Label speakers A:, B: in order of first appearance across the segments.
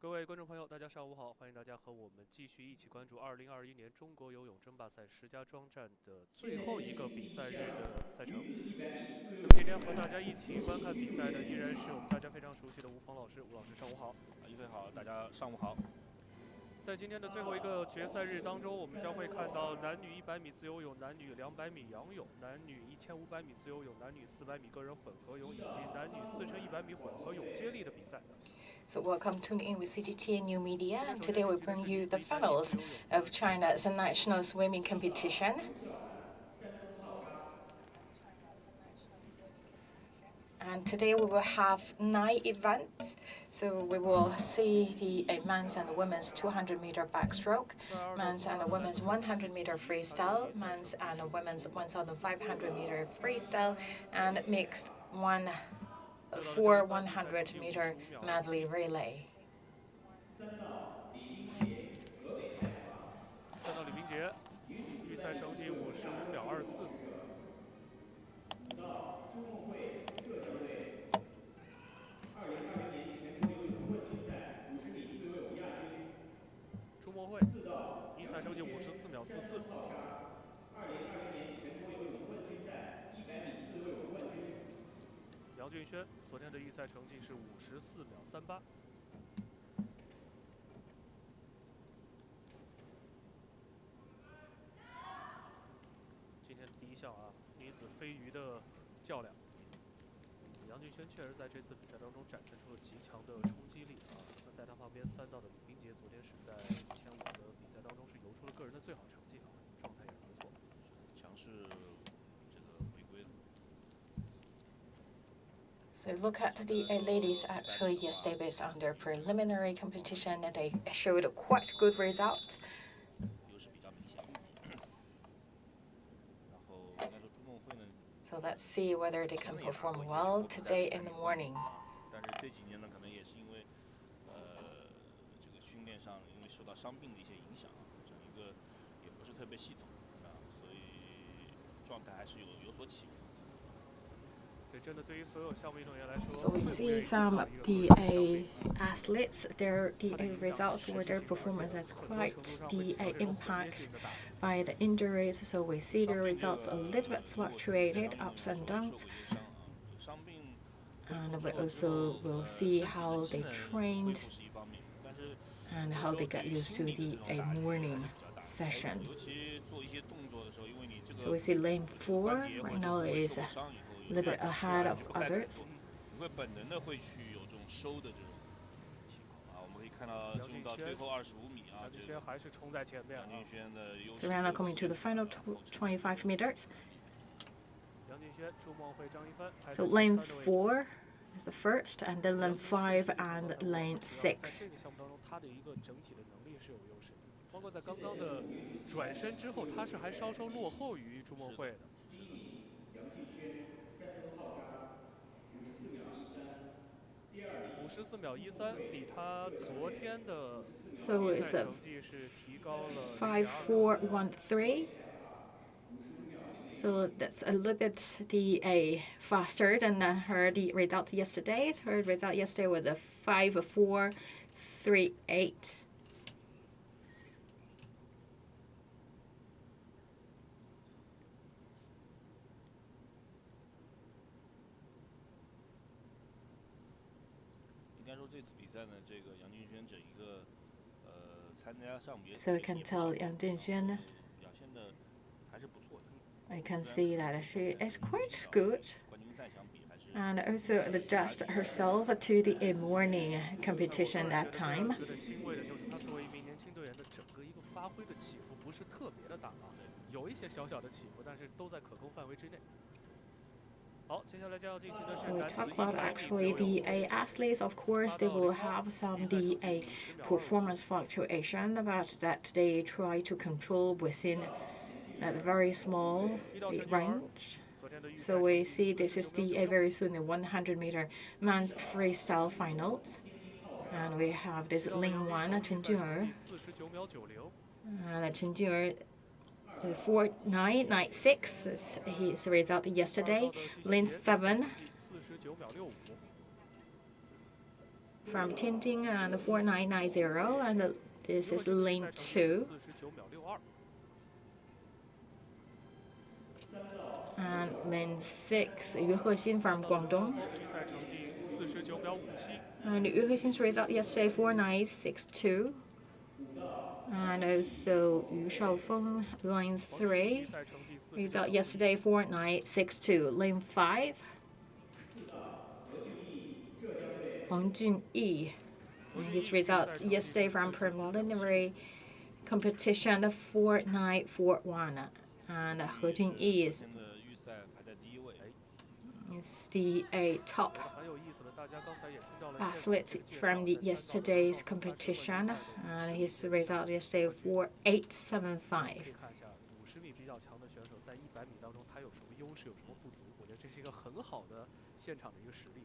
A: 各位观众朋友，大家上午好！欢迎大家和我们继续一起关注2021年中国游泳争霸赛石家庄站的最后一个比赛日的赛程。那么今天和大家一起观看比赛的依然是我们大家非常熟悉的吴鹏老师。吴老师，上午好！
B: 一飞好，大家上午好。
A: 在今天的最后一个决赛日当中，我们将会看到男女100米自由泳、男女200米仰泳、男女1500米自由泳、男女400米个人混合泳以及男女4乘100米混合泳接力的比赛。
C: So welcome tuning in with CGTN New Media, and today we bring you the finals of China's national swimming competition. And today we will have 9 events. So we will see the men's and women's 200-meter backstroke, men's and women's 100-meter freestyle, men's and women's 1,500-meter freestyle, and mixed 100-meter medley relay.
A: 看到李冰洁，预赛成绩55秒24。朱墨慧，预赛成绩54秒44。杨俊轩昨天的预赛成绩是54秒38。今天的第一项女子飞鱼的较量，杨俊轩确实在这次比赛当中展现出了极强的冲击力那在他旁边3道的李冰洁昨天是在1500的比赛当中是游出了个人的最好成绩状态也是不错，
B: 强势这个回归了。
C: So look at the ladies actually yesterday based on their preliminary competition, and they showed a quite good result. So let's see whether they can perform well today in the morning.
B: 但是这几年呢，可能也是因为这个训练上因为受到伤病的一些影响整一个也不是特别系统所以状态还是有所起伏。
C: So we see some DA athletes, their DA results or their performance has quite DA impact by the injuries. So we see their results a little bit fluctuated, ups and downs. And we also will see how they trained and how they got used to the morning session. So we see lane 4 right now is a little bit ahead of others.
B: 你会本能的会去有这种收的这种情况我们可以看到进入到最后25米
A: 杨俊轩还是冲在前面
B: 杨俊轩的优势。
C: So we're now coming to the final 25 meters.
A: 杨俊轩、朱梦慧、张一帆。
C: So lane 4 is the first, and then lane 5 and lane 6.
A: 这个项目当中，他的一个整体的能力是有优势的，包括在刚刚的转身之后，他是还稍稍落后于朱梦慧的。54秒13，比他昨天的预赛成绩是提高了
C: 5413. So that's a little bit faster than her result yesterday. Her result yesterday was a 5438.
B: 这次比赛呢，这个杨俊轩整一个参加上别
C: So we can tell Yang Jinxuan
B: 表现的还是不错的。
C: I can see that she is quite good, and also adjust herself to the morning competition that time.
A: 觉得欣慰的就是他作为一名年轻队员的整个一个发挥的起伏不是特别的大有一些小小的起伏，但是都在可控范围之内。
C: So we talk about actually the athletes. Of course, they will have some the performance fluctuation, but that they try to control within a very small range. So we see this is the very soon the 100-meter men's freestyle finals, and we have this lane 1 Chen Jun'er, and Chen Jun'er 4996 is his result yesterday. Lane 7 from Tianjin and 4990, and this is lane 2.
A: 49秒62。
C: And lane 6, Yu Hexin from Guangdong.
A: 预赛成绩49秒57。
C: And Yu Hexin's result yesterday 4962. And also Yu Shaofeng, lane 3,
A: 预赛成绩49
C: result yesterday 4962. Lane 5, Wang Junyi, his result yesterday from preliminary competition 4941. And He Junyi is
B: 今天的预赛排在第1位。
C: the top
A: 很有意思的，大家刚才也听到了
C: athlete from the yesterday's competition. And his result yesterday 4875.
A: 可以看一下50米比较强的选手在100米当中他有什么优势，有什么不足，我觉得这是一个很好的现场的一个实力。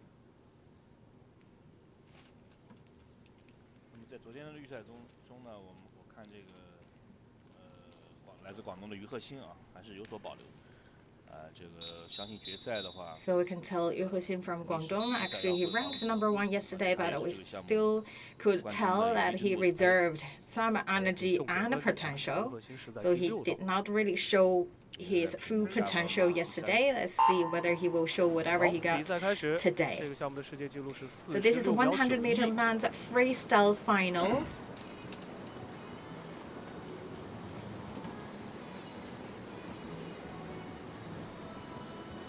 B: 那么在昨天的预赛中呢，我看这个来自广东的于鹤新啊，还是有所保留。这个相信决赛的话，
C: So we can tell Yu Hexin from Guangdong, actually he ranked number 1 yesterday, but we still could tell that he reserved some energy and potential. So he did not really show his full potential yesterday. Let's see whether he will show whatever he
A: 比
C: got
A: 赛开始，
C: today.
A: 这个项目的世界纪录是
C: So this is 100 meter men's freestyle finals.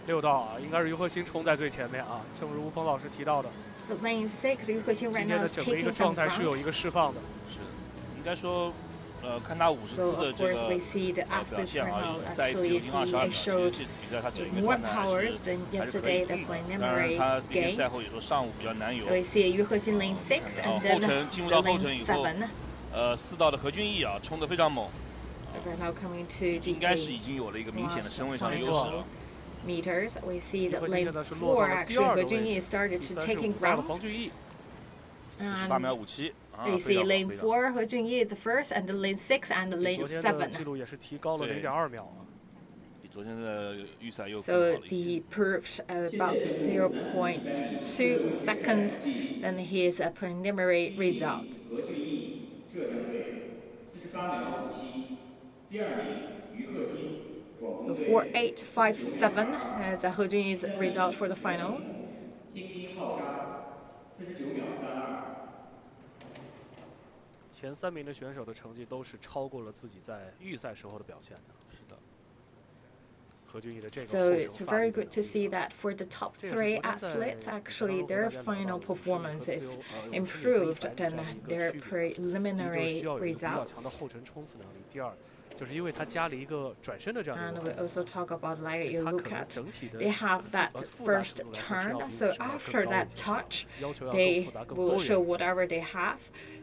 A: 6道啊，应该是于鹤新冲在最前面啊，正如吴鹏老师提到的，
C: So lane 6, Yu Hexin
A: 今
C: right
A: 天
C: now
A: 的
C: is
A: 整个一个
C: taking
A: 状
C: some
A: 态是
C: ground.
A: 有一个释放的。
B: 是应该说，看他50
C: So
B: 次的
C: of
B: 这
C: course
B: 个
C: we see the
B: 表
C: athletes
B: 现
C: right
B: 啊
C: now，
B: 再一次
C: actually
B: 有进22秒，
C: he
B: 其实
C: showed
B: 这次比赛他整个
C: more
B: 状态还
C: powers
B: 是
C: than
B: 还是可
C: yesterday
B: 以
C: the
B: 的。当然
C: preliminary
B: 他毕竟赛
C: games.
B: 后有时候上午比较难游
C: So we see Yu Hexin lane 6
B: 然后
C: and
B: 后
C: then
B: 程进入
C: so
B: 到后
C: lane
B: 程以后，
C: 7.
B: 4道的何俊毅啊，冲得非常猛，
C: We're now coming to
B: 应
C: the
B: 该是已经有了一个明显的身位上的优势
C: last
B: 了。
C: meters. We see that
A: 于鹤新
C: lane
A: 现在是落
C: 4
A: 到了第
C: actually
A: 2
C: He
A: 个位
C: Junyi
A: 置，
C: started
A: 第
C: to
A: 35
C: taking
A: 道的
C: ground.
A: 黄俊毅，
B: 48秒
C: And
B: 57啊，
C: we
B: 非
C: see
B: 常好
C: lane
B: 非常好
C: 4 He Junyi the first, and lane 6 and
A: 比
C: lane
A: 昨天的记
C: 7.
A: 录也是提高了
B: 对
A: 0.2秒啊。
B: 比昨天的预赛又更
C: So
B: 好了一些
C: the。proved about 0.2 seconds than his preliminary result.
D: 何俊毅浙江队48秒57，第2名于鹤新广东队
C: 4857 as He Junyi's result for the final.
D: 天津浩沙49秒32。
A: 前3名的选手的成绩都是超过了自己在预赛时候的表现的。
B: 是的，
A: 何俊毅的这个
C: So
A: 后程
C: it's
A: 发力
C: very
A: 的
C: good
A: 能
C: to
A: 力
C: see
A: 啊
C: that for the top
A: 这也是
C: 3
A: 昨天在
C: athletes,
A: 比赛
C: actually
A: 当中
C: their
A: 和大家聊到
C: final
A: 的50米和
C: performances
A: 自由50米和100
C: improved
A: 米这
C: than
A: 样的一个
C: their
A: 区别。第一就是
C: preliminary
A: 需要有一个比较强
C: results.
A: 的后程冲刺能力，第二就是因为它加了一个转身的这样的一
C: And
A: 个
C: we
A: 环节，
C: also talk about
A: 所
C: like
A: 以
C: you
A: 它
C: look
A: 可能
C: at
A: 整体的
C: they have that
A: 复杂
C: first
A: 程度来说是要
C: turn.
A: 比
C: So
A: 50米要
C: after
A: 更高
C: that
A: 一些
C: touch,
A: 要求要更
C: they
A: 复杂、更
C: will
A: 多
C: show
A: 元一些。
C: whatever they have.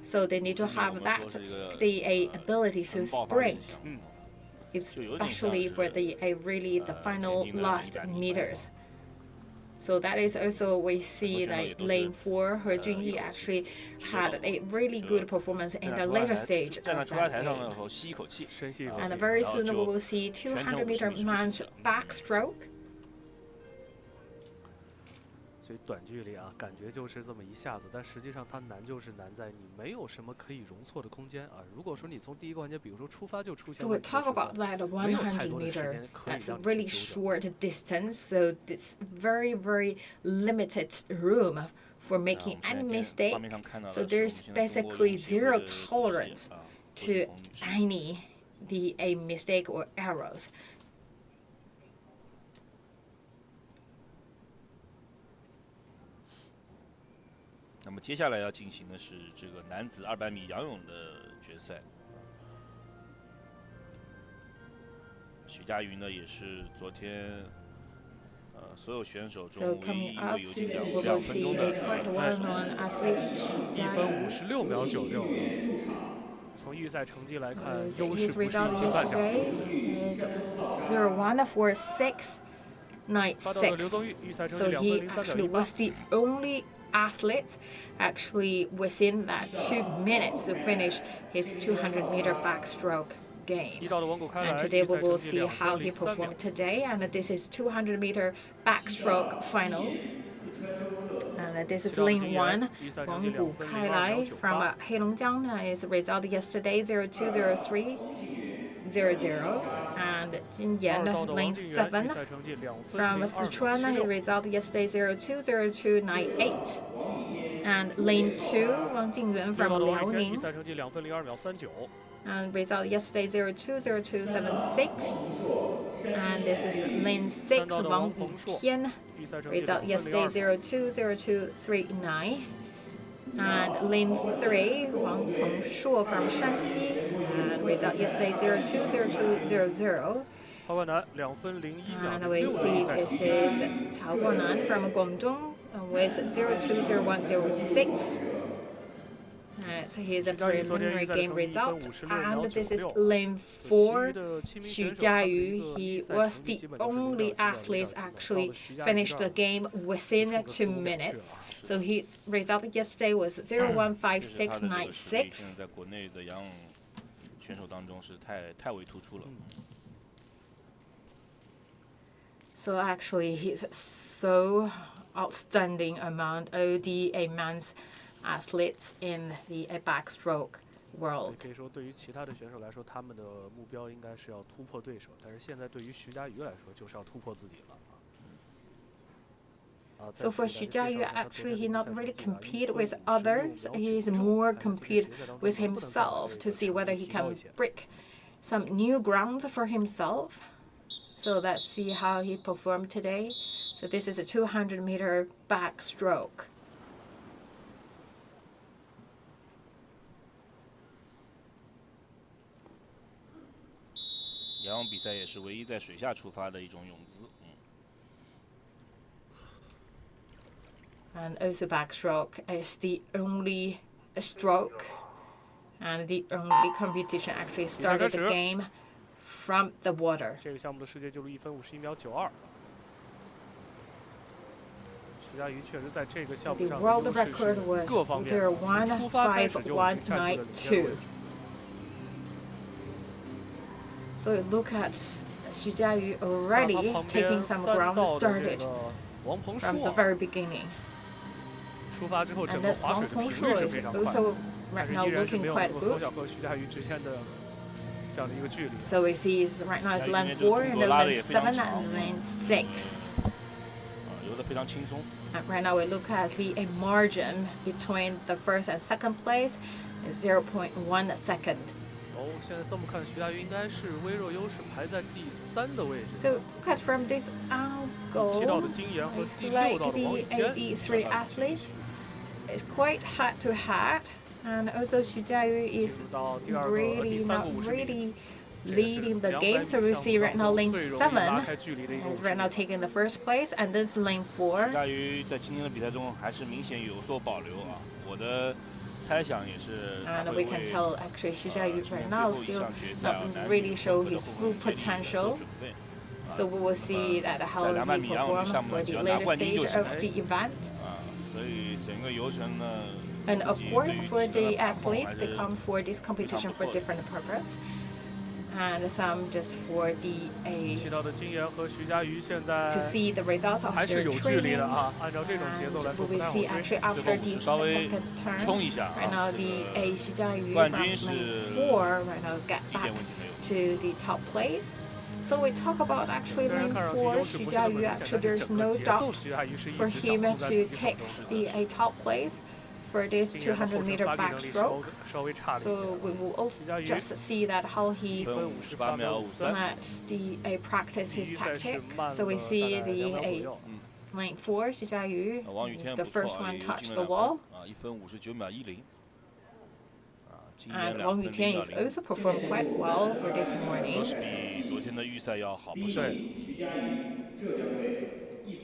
C: So they need to
B: 之前我
C: have
B: 们
C: that
B: 说这个
C: the ability to
B: 纯爆发力
C: sprint,
B: 项目
C: especially for the really the final
B: 田径的
C: last
B: 100米
C: meters. So that is also we see
B: 很多选手也
C: like
B: 都是
C: lane 4, He Junyi
B: 一口气
C: actually
B: 直接
C: had
B: 到
C: a really good performance in
B: 站
C: the
B: 在出来
C: later
B: 台
C: stage
B: 站在
C: of
B: 出来
C: that
B: 台上的
C: game.
B: 时候吸一口气，
A: 深吸一口
C: And
A: 气。
C: very
B: 然后
C: soon we
B: 就
C: will see
B: 全程
C: 200
B: 50
C: meter
B: 米
C: men's
B: 是
C: backstroke.
A: 所以短距离啊，感觉就是这么一下子，但实际上它难就是难在你没有什么可以容错的空间啊。如果说你从第一个环节，比如说出发就出现
C: So we
A: 问题的
C: talk
A: 时候
C: about that
A: 没有太
C: 100
A: 多的时
C: meter.
A: 间可以
C: That's
A: 让你
C: really
A: 去纠正。
C: short distance. So this very limited room for
B: 啊
C: making
B: 我们
C: any
B: 现在
C: mistake.
B: 画面上看到的
C: So
B: 是我们
C: there's
B: 现在中国
C: basically
B: 游泳协会
C: zero
B: 的主席
C: tolerance
B: 啊
C: to
B: 郭丽萍女士
C: any a mistake or errors.
B: 那么接下来要进行的是这个男子200米仰泳的决赛。徐嘉余呢也是昨天所有选手中
C: So
B: 唯一
C: coming
B: 一
C: up,
B: 位游进
C: we
B: 2
C: will
B: 分
C: see
B: 钟
C: a
B: 的
C: quite well-known athlete
A: 1分56秒96啊。从预赛成绩来看，优势
C: His
A: 不是
C: result
A: 一星半点。
C: yesterday is
A: 发到了刘冬
C: 014696.
A: 玉，预赛成
C: So
A: 绩2
C: he
A: 分
C: actually
A: 03.18。
C: was the only athlete actually within that 2 minutes to finish his 200-meter backstroke
A: 一
C: game.
A: 道的王谷开
C: And
A: 来，
C: today
A: 预
C: we
A: 赛
C: will
A: 成绩
C: see
A: 2
C: how
A: 分
C: he
A: 03秒
C: performed。today, and this is 200-meter backstroke finals. And And this is lane 1, Wang Kai Lai from Heilongjiang. His result yesterday 0203 00. And Jin Yan, lane 7 from Sichuan. His result yesterday 020298. And lane 2, Wang Jingyuan from Liaoning. And result yesterday 020276. And this is lane 6, Wang Yutian. Result yesterday 020239. And lane 3, Wang Pengshuo from Shanxi. And result yesterday 020200. And we see this is Cao Guonan from Guangdong with 020106. So here's a preliminary game result. And this is lane 4, Xu Jiayu. He was the only athlete actually finished the game within 2 minutes. So his result yesterday was 015696. So actually, he's so outstanding among all the men's athletes in the backstroke world.
A: 可以说，对于其他的选手来说，他们的目标应该是要突破对手，但是现在对于徐嘉余来说，就是要突破自己了。
C: So for Shijiazhuang, actually, he not really compete with others. He is more compete with himself to see whether he can break some new grounds for himself. So let's see how he performed today. So this is a 200-meter backstroke.
B: 仰泳比赛也是唯一在水下出发的一种泳姿。
C: And also backstroke is the only stroke and the only competition actually started the game from the water.
A: 这个项目的世界纪录1分51秒92。徐嘉余确实在这个项目上
C: The world record was
A: 各方面从出发开始就占据了领先的位置。
C: So look at Shijiazhuang already taking some ground started from the very beginning.
A: 出发之后，整个划水的频率是非常快的，但是依然是没有能够缩小和徐嘉余之间的这样的一个距离。
C: So we see right now it's lane 4 and then lane 7 and lane 6.
B: 游得非常轻松。
C: And right now we look at the margin between the first and second place is 0.1 second.
A: 哦，现在这么看，徐嘉余应该是微弱优势排在第3的位置。
C: So look at from this angle,
A: 7道的金岩和第
C: like
A: 6道的王宇
C: the
A: 天。
C: AD3 athletes, it's quite hard to head, and also Shijiazhuang is really not really leading the game. So we see right now lane 7, and right now taking the first place, and then lane 4.
B: 徐嘉余在今天的比赛中还是明显有所保留啊，我的。
C: And we can tell actually Shijiazhuang right now still not really show his full potential. So we will see that how he perform for the later stage of the event. And of course for the athletes, they come for this competition for different purpose. And some just for the to see the results of their training. And we will see actually after the second turn, right now the Shijiazhuang from lane 4 right now get back to the top place. So we talk about actually lane 4, Shijiazhuang, actually there's no doubt for him to take the top place for this 200-meter backstroke. So we will also just see that how he lets the practice his tactic. So we see the lane 4, Shijiazhuang, is the first one touch the wall. And Wang Yutian is also performed quite well for this morning.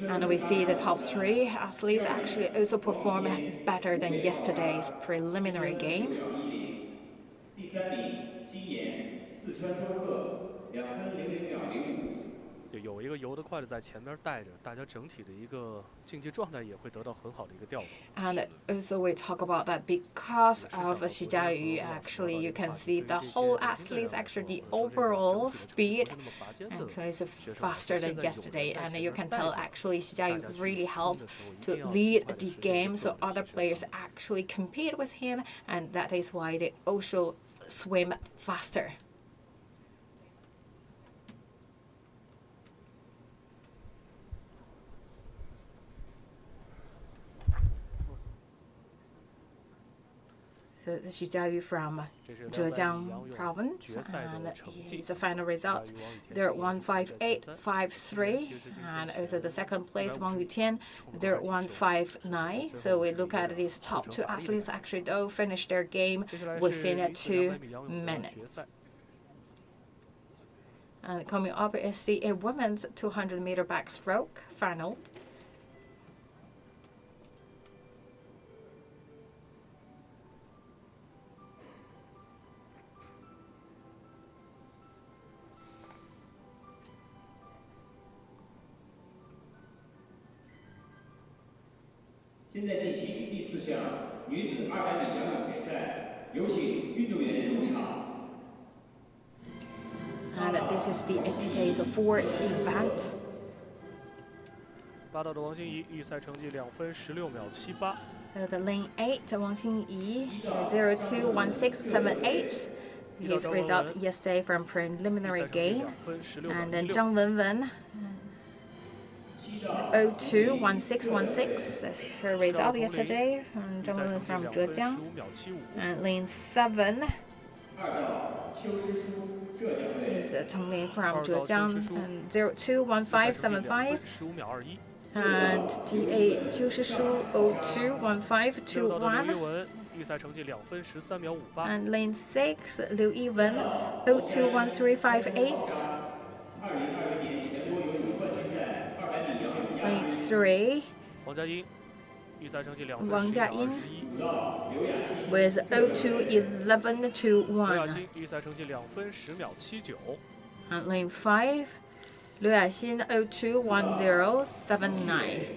C: And we see the top 3 athletes actually also perform better than yesterday's preliminary game.
A: 有一个游得快的在前面带着，大家整体的一个竞技状态也会得到很好的一个调动。
C: And also we talk about that because of Shijiazhuang, actually you can see the whole athletes, actually the overall speed actually is faster than yesterday, and you can tell actually Shijiazhuang really helped to lead the game, so other players actually compete with him, and that is why they also swim faster. So Shijiazhuang from Zhejiang province, and his final result, they're 158.53, and also the second place Wang Yutian, they're 159. So we look at these top two athletes actually though finish their game within 2 minutes. And coming up is the women's 200-meter backstroke final.
D: 现在进行第4项女子200米仰泳决赛，有请运动员入场。
C: And this is the today's fourth event.
A: 8道的王欣怡预赛成绩2分16秒78。
C: The lane 8, Wang Xinyi, 021678. His result yesterday from preliminary game. And then Zhang Wenwen, 021616. That's her result yesterday. And Zhang Wenwen from Zhejiang. And lane 7 is Tong Lin from Zhejiang. And 021575. And DA 邱诗舒 021521.
A: 预赛成绩2分13秒58。
C: And lane 6, Liu Yiwen 021358. Lane 3,
A: 王佳音预赛成绩2分
C: 王佳音
A: 11秒21。
C: with 021121.
A: 刘雅欣预赛成绩2分10秒79。
C: And lane 5, Liu Yaxin 021079.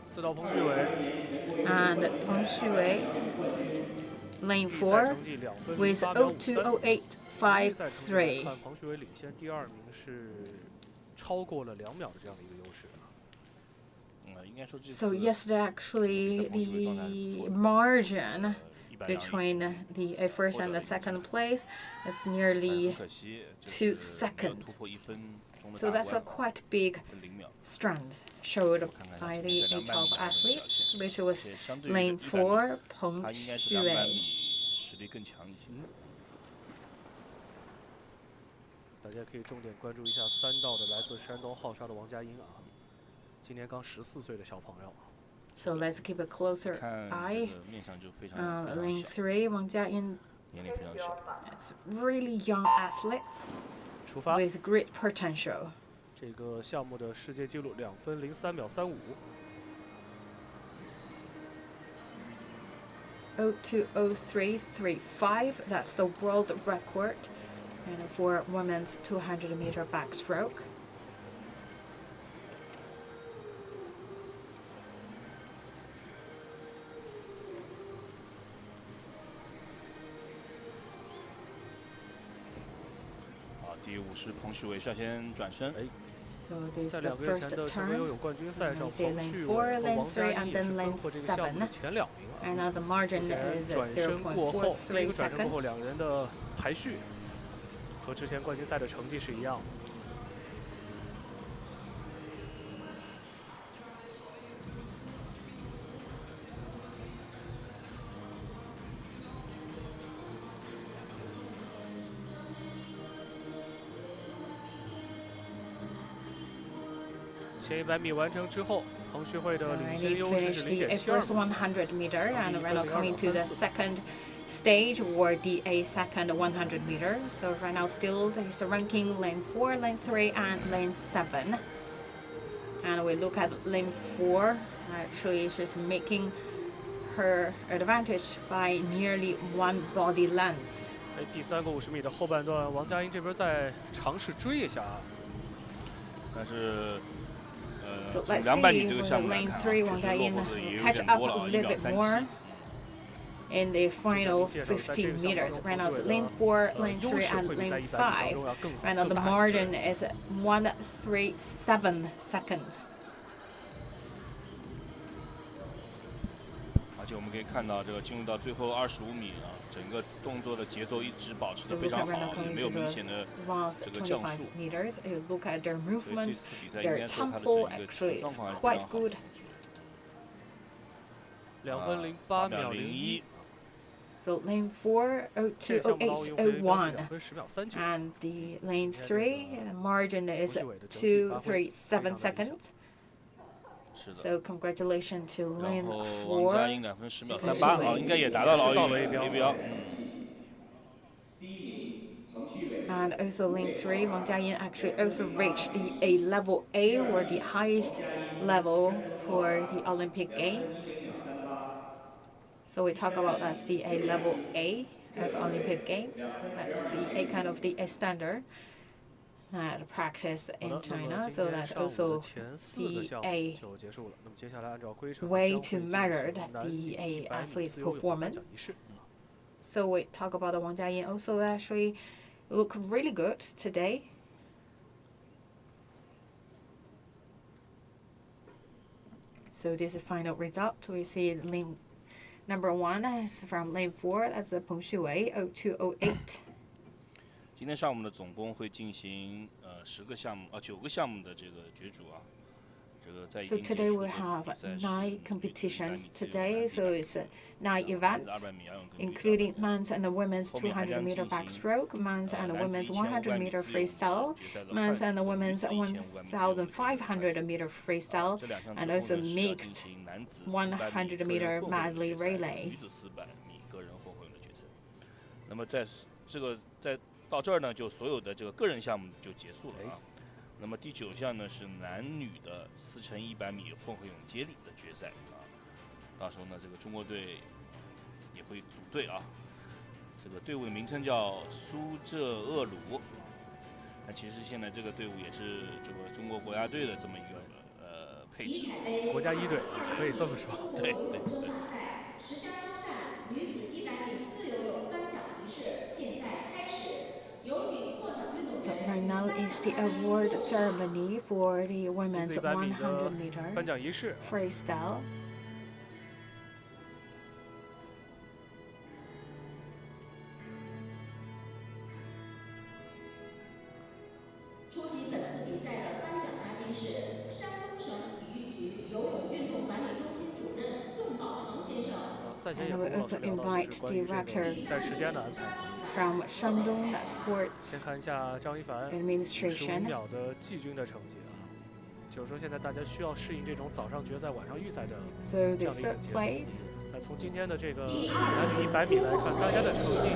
A: 4道彭旭伟
C: And Peng Xuwei, lane 4 with 020853.
A: 看彭旭伟领先第2名是超过了2秒的这样的一个优势。
B: 应该说这次
C: So yesterday actually the margin between the first and the second place is nearly 2 seconds. So that's a quite big strength showed by the top athletes, which was lane 4, Peng
B: 他应该是200
C: Xuwei.
B: 米实力更强一些。
A: 大家可以重点关注一下3道的来自山东浩沙的王佳音啊，今年刚14岁的小朋友。
C: So let's keep a closer
B: 看
C: eye.
B: 这个面上就非常
C: Lane
B: 小，
C: 3, Wang Jiayin.
B: 年龄非常小。
C: It's really young athletes
A: 出发，
C: with great potential.
A: 这个项目的世界纪录2分03秒35。
C: 020335. That's the world record, and for women's 200-meter backstroke.
B: 第5是彭旭伟率先转身，
C: So this is
A: 在
C: the
A: 2个月前
C: first
A: 的全国游
C: turn.
A: 泳冠军赛上，
C: We see
A: 彭
C: lane
A: 旭
C: 4,
A: 伟和
C: lane
A: 王
C: 3,
A: 佳音
C: and
A: 也是
C: then
A: 分
C: lane
A: 获这个项目的前2名啊。
C: And now the margin
A: 目前
C: is
A: 转身过后，第一
C: 0.43
A: 个转身过后，
C: seconds.
A: 2人的排序和之前冠军赛的成绩是一样的。前100米完成之后，彭旭慧的领
C: He
A: 先优势是
C: finished the
A: 0.72
C: first 100 meter, and we're now coming to the second stage, or the second 100 meter. So right now still there's a ranking lane 4, lane 3, and lane 7. And we look at lane 4. Actually, she's making her advantage by nearly 1 body length.
A: 第3个50米的后半段，王佳音这边在尝试追一下啊。
B: 但是
C: So
B: 从
C: let's
B: 200 米
C: see
B: 这个
C: whether
B: 项目来
C: lane
B: 看啊，
C: 3
B: 确
C: Wang
B: 实落
C: Jiayin
B: 后的也有
C: catch
B: 点
C: up
B: 多
C: a
B: 了啊，1
C: little
B: 秒
C: bit
B: 37。
C: more in the
A: 接下
C: final
A: 来介绍在这个
C: 15
A: 项目当
C: meters.
A: 中
C: Right
A: 彭
C: now
A: 志
C: it's
A: 伟
C: lane
A: 的
C: 4, lane
A: 优
C: 3,
A: 势
C: and
A: 会比在
C: lane
A: 100米当
C: 5.
A: 中要更
C: Right now the
A: 更大一些。
C: margin is 137 seconds.
B: 而且我们可以看到，这个进入到最后25米啊，整个动作的节奏一直保持
C: So
B: 得非
C: look
B: 常
C: at right
B: 好，
C: now
B: 也
C: coming
B: 没有
C: to
B: 明
C: the
B: 显的
C: last
B: 这个降
C: 25
B: 速。
C: meters. You look at their
B: 所以这
C: movements,
B: 次比赛应
C: their
B: 该说它的整
C: tempo
B: 个体
C: actually
B: 能状
C: is
B: 况还是非
C: quite
B: 常好。
C: good.
A: 2分08秒01。
C: So lane 4,
A: 这
C: 02,
A: 个项目的奥运会标示
C: 08,
A: 2分10秒39。
C: and the lane 3 margin is
A: 彭旭伟的整体发挥非
C: 237
A: 常的理想。
C: seconds.
B: 是的。
C: So congratulations to
B: 然
C: lane
B: 后王佳
C: 4.
B: 音2分10秒38啊，应该也达到了奥运 A 标。
C: And also lane 3, Wang Jiayin actually also reached the A level A, or the highest level for the Olympic Games. So we talk about that's the A level A of Olympic Games. That's the A kind of the A standard that practiced
A: 好
C: in
A: 的，那么
C: China.
A: 今
C: So
A: 天
C: that's
A: 上午的
C: also
A: 前4个项
C: the
A: 目
C: A
A: 就结束了。那么接下来按照规程
C: way
A: 将
C: to
A: 会进
C: measure
A: 行男
C: the
A: 女
C: A
A: 100米
C: athlete's
A: 自由泳颁
C: performance.
A: 奖仪式。
C: So we talk about the Wang Jiayin also actually look really good today. So this is final result. We see lane number 1 is from lane 4. That's Peng Xuwei, 0208.
B: 今天上午呢，总共会进行9个项目的这个角逐啊。这个在已
C: So
B: 经结
C: today
B: 束
C: we
B: 的
C: have
B: 比赛是
C: 9 competitions today. So it's 9 events,
B: 200米仰泳跟
C: including men's and the women's
B: 后面还将
C: 200 meter
B: 进行
C: backstroke, men's and the
B: 男子
C: women's
B: 1500
C: 100 meter
B: 自由泳
C: freestyle,
B: 决赛的
C: men's
B: 快
C: and the
B: 组和女
C: women's
B: 子1500米自由泳的快
C: 1500 meter freestyle,
B: 这2项
C: and
B: 之后
C: also
B: 呢是要进
C: mixed
B: 行男子
C: 100
B: 400 米
C: meter
B: 个人混合泳
C: medley
B: 的决赛
C: relay.
B: 女子400米个人混合泳的决赛。那么在到这儿呢，就所有的这个个人项目就结束了啊。那么第9项呢是男女的4×100米混合泳接力的决赛啊。到时候呢，这个中国队也会组队啊。这个队伍的名称叫苏浙鄂鲁。那其实现在这个队伍也是这个中国国家队的这么一个配置。
A: 国家1队可以这么说。
B: 对对对。
E: 石家庄站女子100米自由泳颁奖仪式现在开始，有请获奖运动
C: So
E: 员。
C: right now is the award ceremony for the women's
A: 100米的
C: 100 meter
A: 颁奖仪式。
C: freestyle.
E: 出席本次比赛的颁奖嘉宾是山东省体育局游泳运动管理中心主任宋宝成先生。
A: 赛前也和吴老师聊到，就是关于这个比赛时间的安排。
C: From Shandong
A: 先
C: Sports
A: 看一下张一凡15
C: Administration.
A: 秒的季军的成绩啊，就是说现在大家需要适应这种早上决赛、晚上预赛的
C: So
A: 这
C: the
A: 样的一种
C: third
A: 节奏。
C: place
A: 那从今天的这个男女100米来看，大家的成绩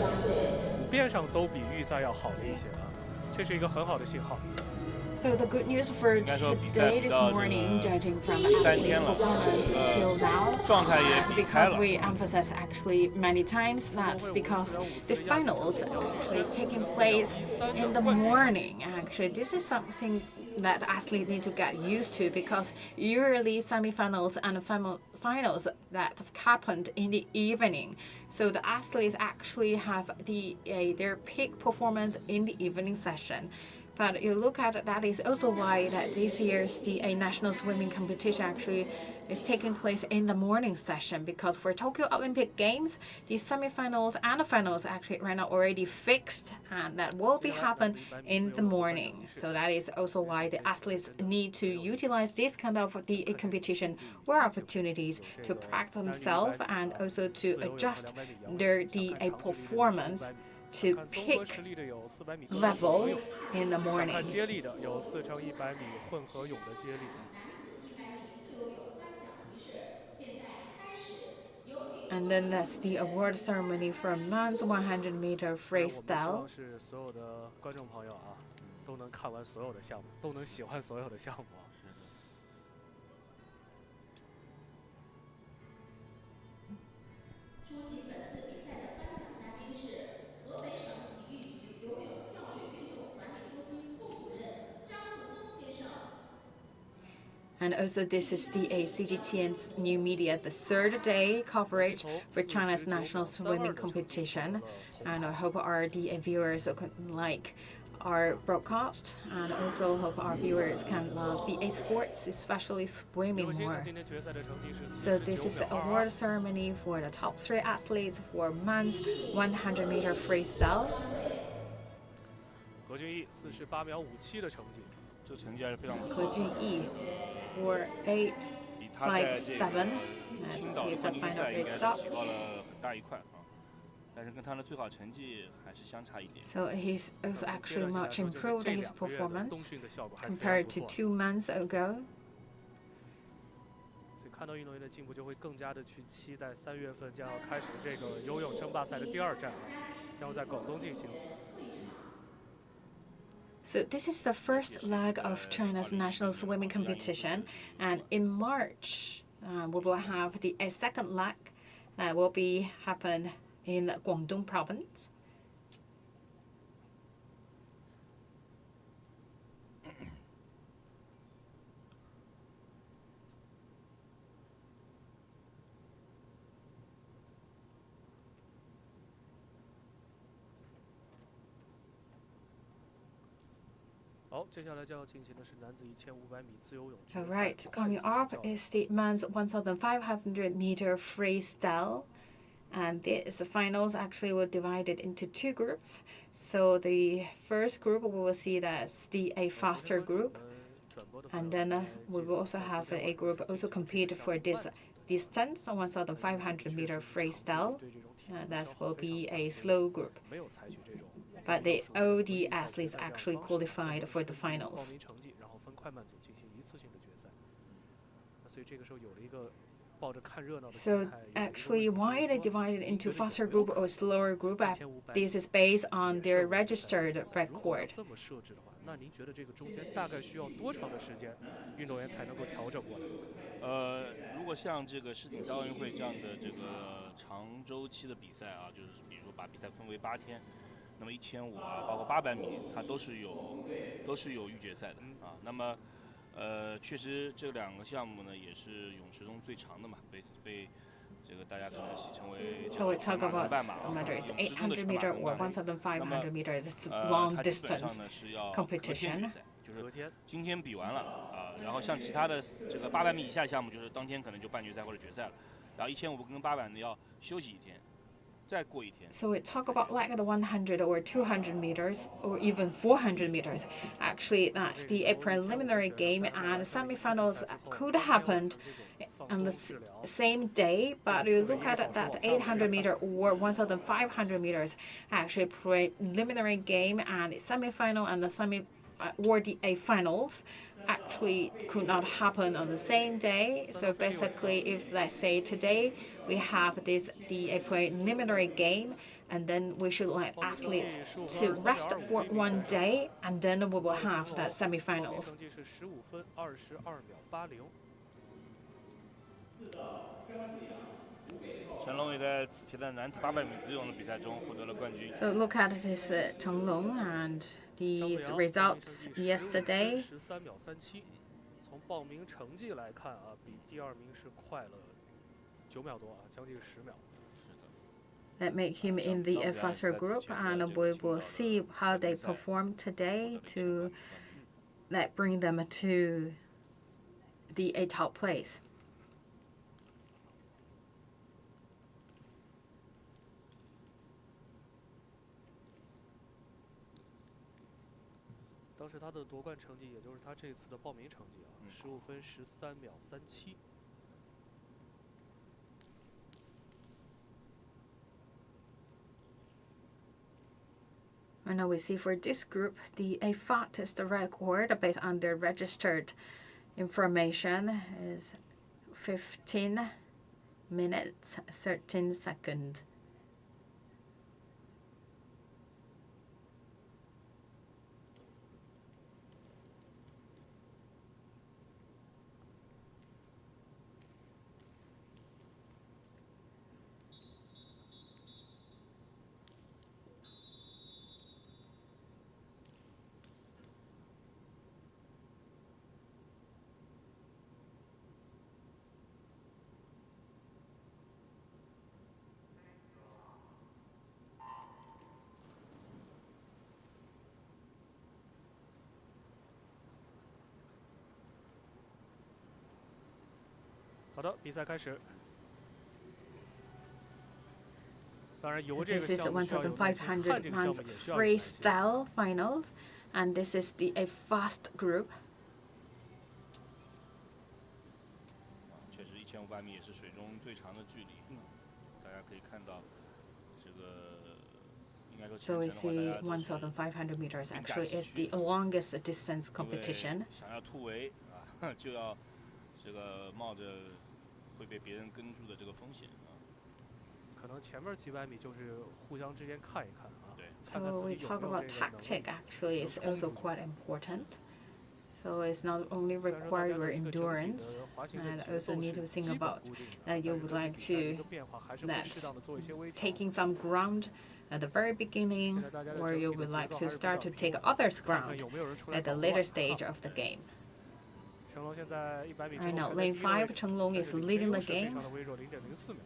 A: 普遍上都比预赛要好的一些啊，这是一个很好的信号。
C: So the good news for today, this morning, judging from athletes' performance till now,
B: 状态也比开
C: because
B: 了。
C: we emphasize actually many times that's because the finals is taking place in the morning. Actually, this is something that athletes need to get used to because usually semifinals and finals that have happened in the evening. So the athletes actually have their peak performance in the evening session. But you look at that is also why that this year's the national swimming competition actually is taking place in the morning session, because for Tokyo Olympic Games, the semifinals and the finals actually right now already fixed, and that will be happen in the morning. So that is also why the athletes need to utilize this kind of the competition or opportunities to practice themselves and also to adjust their performance to peak level in the
A: 想看
C: morning.
A: 接力的有4×100米混合泳的接力。
C: And then that's the award ceremony for men's 100 meter
A: 我们希
C: freestyle.
A: 望是所有的观众朋友啊，都能看完所有的项目，都能喜欢所有的项目啊。
E: 出席本次比赛的颁奖嘉宾是河北省体育局游泳跳水运动管理中心副主任张竹东先生
C: And also, this is the CGTN's new media, the third day coverage for China's national swimming competition. And I hope our viewers can like our broadcast, and also hope our viewers can love the sports, especially swimming more. So this is the award ceremony for the top 3 athletes for men's 100-meter freestyle.
A: 何俊毅48秒57的成绩，
B: 这个成绩还是非常不错。
C: 何俊毅 48.57.
B: 比他在这个青岛的
C: Here's
B: 冠
C: the
B: 军
C: final
B: 赛应该是提
C: result.
B: 高了很大一块啊，但是跟他的最好成绩还是相差一点。
C: So he's also actually much improved his performance compared to 2 months ago.
A: 所以看到运动员的进步，就会更加的去期待3月份将要开始的这个游泳争霸赛的第2站，将会在广东进行。
C: So this is the first leg of China's national swimming competition, and in March we will have the second leg that will happen in Guangdong province. All right, coming up is the men's 1,500-meter freestyle. And the finals actually were divided into 2 groups. So the first group we will see that's the faster group. And then we will also have a group also compete for this distance, 1,500-meter freestyle. That will be a slow group. But all the athletes actually qualified for the finals. So actually, why they divided into faster group or slower group? This is based on their registered record.
A: 那您觉得这个中间大概需要多长的时间，运动员才能够调整过来？
B: 如果像这个世锦赛奥运会这样的这个长周期的比赛啊，就是比如说把比赛分为8天，那么1500啊，包括800米，它都是有预决赛的啊。那么确实这2个项目呢，也是泳池中最长的嘛，被这个大家可能戏称为
C: So we talk about whether it's 800 meter or 1,500 meters. It's long distance competition.
B: 就是今天比完了啊，然后像其他的这个800米以下项目，就是当天可能就半决赛或者决赛了，然后1500跟800呢要休息1天。
C: So we talk about like the 100 or 200 meters or even 400 meters. Actually, that's the preliminary game, and semifinals could happen on the same day. But you look at that 800 meter or 1,500 meters, actually preliminary game and semifinal and the finals actually could not happen on the same day. So basically, if let's say today we have the preliminary game, and then we should let athletes to rest for 1 day, and then we will have the semifinals.
B: 成龙也在此前的男子800米自由泳的比赛中获得了冠军。
C: So look at this Chen Long and these results yesterday.
A: 13秒37，从报名成绩来看啊，比第2名是快了9秒多啊，将近10秒。
C: That make him in the faster group, and we will see how they perform today to that bring them to the top place.
A: 当时他的夺冠成绩，也就是他这次的报名成绩啊，15分13秒37。
C: And now we see for this group, the fastest record based on their registered information is 15 minutes 13 seconds.
A: 好的，比赛开始。当然，游
C: So
A: 这个
C: this is
A: 项
C: the
A: 目需要有耐心，看
C: 1,500
A: 这个项
C: man's
A: 目也需要有耐心。
C: freestyle finals, and this is a fast group.
B: 确实，1500米也是水中最长的距离。大家可以看到，这个应该说
C: So we
B: 全程的
C: see
B: 话，大家都是
C: 1,500 meters actually is the longest distance
B: 因为
C: competition.
B: 想要突围啊，就要这个冒着会被别人跟住的这个风险啊。
A: 可能前面几百米就是互相之间看一看啊，看看
C: So
A: 自
C: we
A: 己有
C: talk
A: 没有
C: about
A: 这个能
C: tactic
A: 力。
C: actually is also quite important. So it's not only
A: 虽然说大
C: required
A: 家
C: your
A: 的一个整体
C: endurance,
A: 的滑行的
C: and
A: 节
C: also
A: 奏
C: need
A: 是
C: to think
A: 基本
C: about
A: 固定的，
C: that you
A: 但是
C: would
A: 对
C: like
A: 比赛的一
C: to
A: 个变化还是会
C: that
A: 适当的做一些微调。
C: taking some ground at the very beginning,
A: 现在大家的
C: or
A: 整
C: you
A: 体的
C: would
A: 节
C: like
A: 奏
C: to
A: 还是比
C: start
A: 较
C: to take
A: 平稳
C: others'
A: 看看
C: ground
A: 有没有人出来
C: at the
A: 捣
C: later
A: 乱。
C: stage of the game.
A: 成龙现在100米之
C: Right
A: 后
C: now,
A: 还在
C: lane
A: 第一个位
C: 5,
A: 置，
C: Chenglong
A: 但
C: is
A: 是领先
C: leading
A: 优
C: the
A: 势非
C: game.
A: 常的微弱，0.04秒。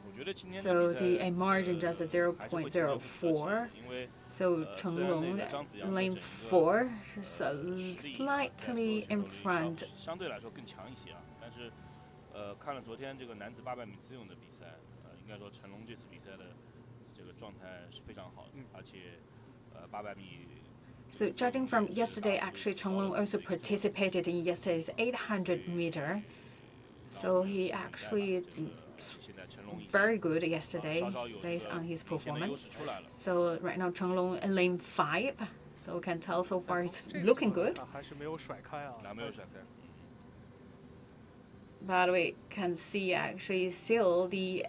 B: 我觉得今天
C: So
B: 的
C: the
B: 比赛
C: margin just
B: 还是会竞争很不客气
C: 0.04.
B: 因为
C: So
B: 虽然那
C: Chenglong,
B: 个张子阳的
C: lane
B: 整个
C: 4, just
B: 实力在所有
C: slightly
B: 选
C: in
B: 手里
C: front.
B: 相对来说更强一些啊。但是看了昨天这个男子800米自由泳的比赛，应该说成龙这次比赛的这个状态是非常好的，而且800米。
C: So judging from yesterday, actually Chenglong also participated in yesterday's 800 meter. So he actually very good yesterday based on his performance. So right now Chenglong in lane 5. So we can tell so far he's looking good.
A: 还是没有甩开啊。
B: 没有甩开。
C: But we can see actually still the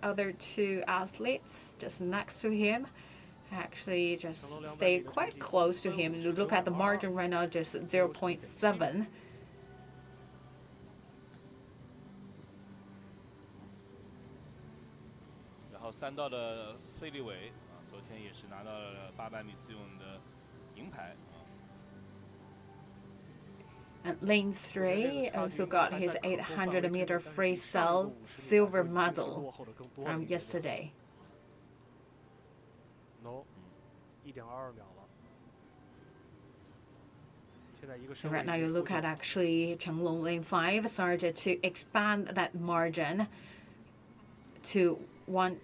C: other two athletes just next to him actually just stay quite close to him. You look at the margin right now, just 0.7.
B: 然后3道的费利伟昨天也是拿到了800米自由泳的银牌
C: And lane 3 also got his 800 meter freestyle silver medal from yesterday.
A: No， 1.22秒了。现在一个
C: So right now you look at actually Chenglong lane 5 started to expand that margin to 1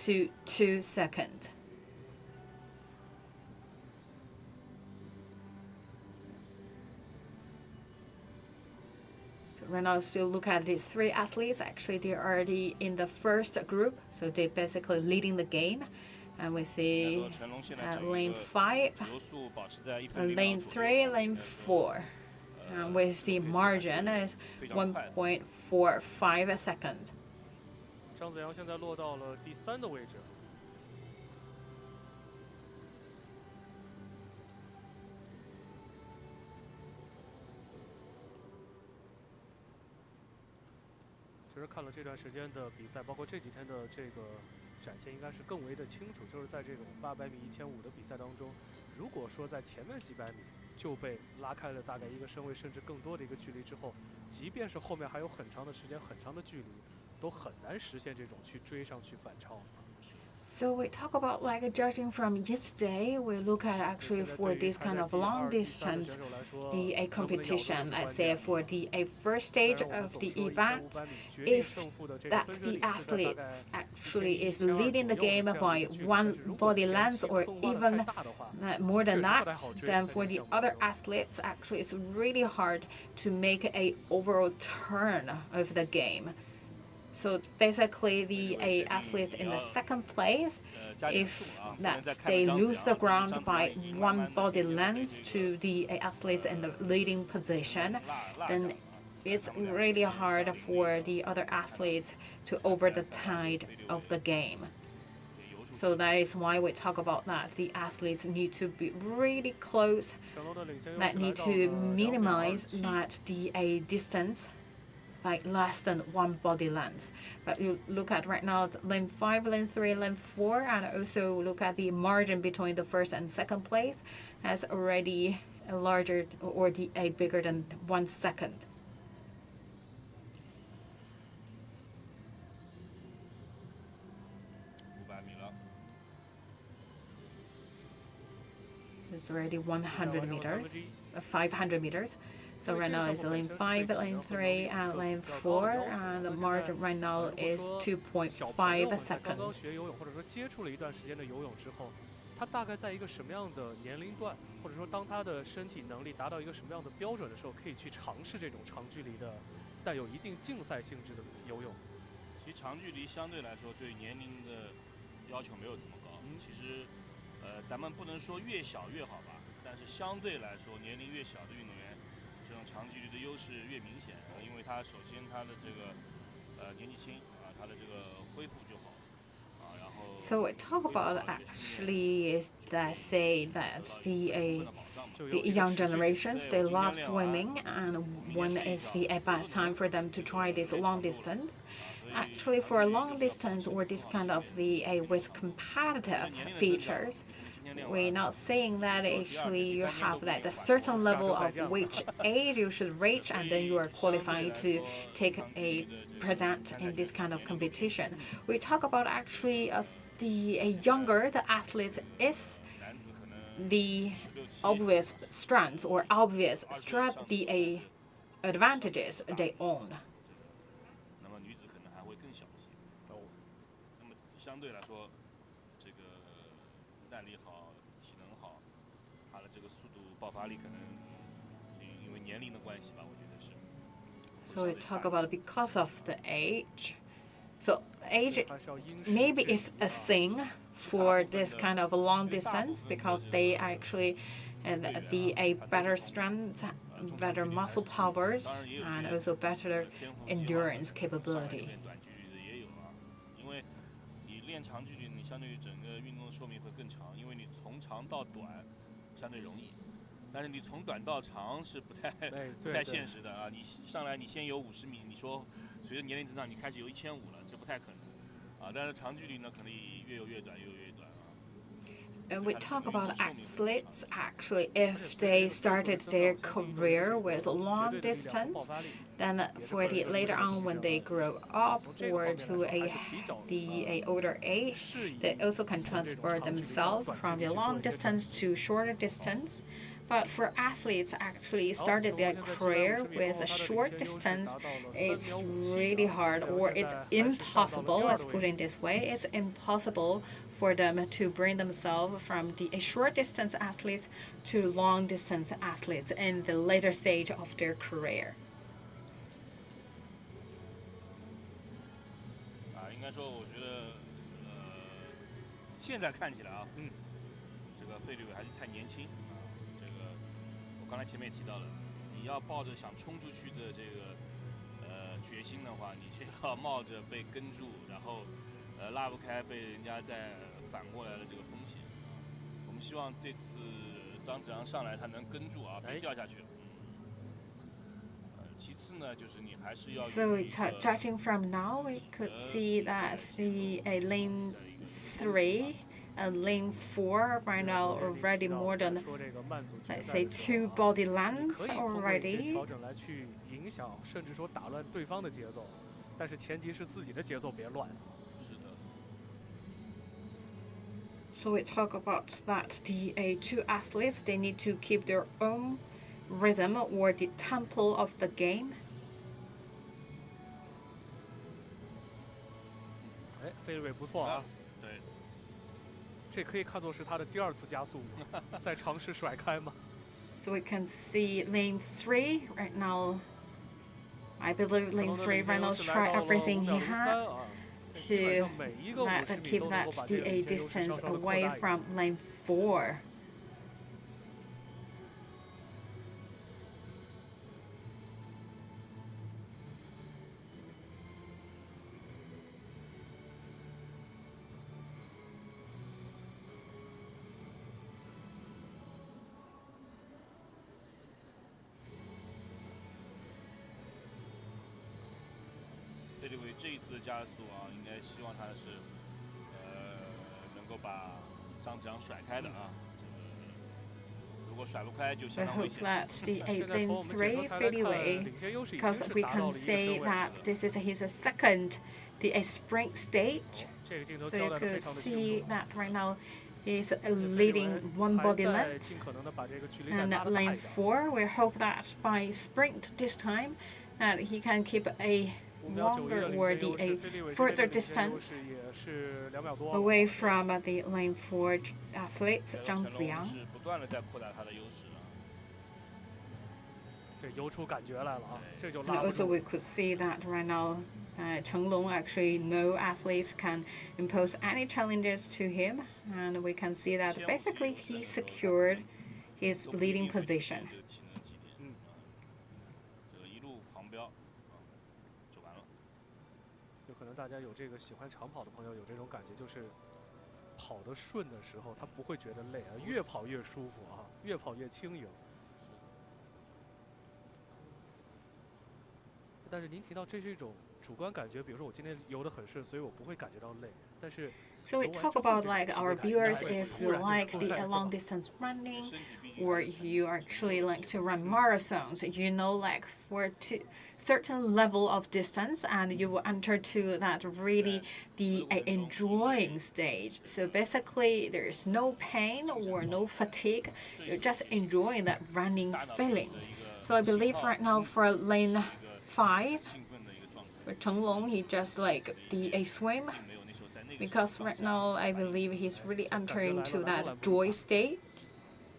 C: to 2 seconds. Right now, still look at these 3 athletes. Actually, they're already in the first group, so they're basically leading the game. And we see lane 5, lane 3, lane 4. And with the margin is 1.45 seconds.
A: 张子阳现在落到了第3的位置。其实看了这段时间的比赛，包括这几天的这个展现，应该是更为的清楚。就是在这种800米、1500的比赛当中，如果说在前面几百米就被拉开了大概1个身位甚至更多的一个距离之后，即便是后面还有很长的时间、很长的距离，都很难实现这种去追上去反超。
C: So we talk about like judging from yesterday, we look at actually for this kind of long distance, the competition, let's say for the first stage of the event, if that the athlete actually is leading the game by 1 body length or even more than that, then for the other athletes, actually it's really hard to make a overall turn of the game. So basically, the athletes in the second place, if that they lose the ground by 1 body length to the athletes in the leading position, then it's really hard for the other athletes to over the tide of the game. So that is why we talk about that. The athletes need to be really close, that need to minimize that the distance by less than 1 body length. But you look at right now lane 5, lane 3, lane 4, and also look at the margin between the first and second place has already a larger or a bigger than 1 second. It's already 100 meters, 500 meters. So right now it's lane 5, lane 3, and lane 4, and the margin right now is 2.5
A: 刚刚
C: seconds.
A: 学游泳或者说接触了一段时间的游泳之后，他大概在一个什么样的年龄段，或者说当他的身体能力达到一个什么样的标准的时候，可以去尝试这种长距离的带有一定竞赛性质的游泳？
B: 其实长距离相对来说对年龄的要求没有这么高。其实，咱们不能说越小越好吧，但是相对来说，年龄越小的运动员，这种长距离的优势越明显。因为他首先他的这个年纪轻啊，他的这个恢复就好啊，然后。
C: So we talk about actually is that say that the young generations they love swimming, and when is the best time for them to try this long distance? Actually, for a long distance or this kind of with competitive features, we're not saying that actually you have that a certain level of which age you should reach, and then you are qualified to take a present in this kind of competition. We talk about actually as the younger the athlete is, the obvious strengths or obvious the advantages they own.
B: 那么女子可能还会更小一些。那么相对来说，这个耐力好、体能好，她的这个速度爆发力可能因为年龄的关系吧，我觉得是。
C: So we talk about because of the age. So age maybe is a thing for this kind of a long distance because they actually a better strength, better muscle powers, and also better endurance capability.
B: 短距离的也有啊，因为你练长距离，你相对于整个运动的寿命会更长，因为你从长到短相对容易，但是你从短到长是不太现实的啊。你上来你先游50米，你说随着年龄增长你开始游1500了，这不太可能啊。但是长距离呢，可能越游越短，越游越短啊。
C: And we talk about athletes actually if they started their career with long distance, then for the later on when they grow up or to the older age, they also can transfer themselves from the long distance to shorter distance. But for athletes actually started their career with a short distance, it's really hard or it's impossible, let's put it this way, it's impossible for them to bring themselves from the short distance athletes to long distance athletes in the later stage of their career.
B: 应该说我觉得现在看起来啊，这个费立伟还是太年轻。刚才前面也提到了，你要抱着想冲出去的这个决心的话，你就要冒着被跟住，然后拉不开，被人家再反过来的这个风险。我们希望这次张子阳上来他能跟住啊，别掉下去。其次呢，就是你还是要。
C: So judging from now, we could see that the lane 3. And lane 4 right now already more than, let's say, 2 body lengths already.
A: 调整来去影响，甚至说打乱对方的节奏，但是前提是自己的节奏别乱。
B: 是的。
C: So we talk about that the two athletes they need to keep their own rhythm or the tempo of the game.
A: 费立伟不错啊。这可以看作是他的第2次加速，在尝试甩开吗
C: So we can see lane 3 right now. I believe lane 3 right now try everything he had to keep that the distance away from lane 4.
B: 费立伟这一次的加速啊，应该希望他是能够把张子阳甩开的啊。如果甩不开就相当危险。
C: I hope that the lane 3 fadeaway, because we can say that this is his second the sprint stage. So you could see that right now He's leading one body
A: 还在
C: length.
A: 尽可能的把这个距离再
C: And
A: 拉
C: at
A: 得大一
C: lane
A: 点。
C: 4, we hope that by sprint this time, that he can keep a
A: 5秒91
C: longer
A: 的领
C: or
A: 先
C: the
A: 优势，
C: a
A: 菲利伟这边
C: further
A: 的领先优
C: distance
A: 势也是2秒多。
C: away from the lane 4 athlete
B: 这个
C: Zhang
B: 成龙
C: Ziyang.
B: 是不断的在扩大他的优势啊。
A: 这游出感觉来了啊，这就
C: And
A: 拉不
C: also
A: 住。
C: we could see that right now, Chenglong actually no athletes can impose any challenges to him, and we can see that basically he secured his
B: 都不一定
C: leading
B: 会体
C: position.
B: 现这个体能极点这个一路狂飙就完了。
A: 有可能大家有这个喜欢长跑的朋友有这种感觉，就是跑得顺的时候，他不会觉得累啊，越跑越舒服啊，越跑越轻盈。但是您提到这是一种主观感觉，比如说我今天游得很顺，所以我不会感觉到累。但是
C: So we talk about like our viewers if you like the long distance running, or if you actually like to run marathons, you know, like for a certain level of distance, and you will enter to that really the enjoying stage. So basically, there is no pain or no fatigue. You're just enjoying that running feelings. So I believe right now for lane 5,
B: 兴奋的一个状态，
C: for Chenglong, he just like a swim.
B: 没有那时候在那个
C: Because right now, I believe he's really entering to that joy state.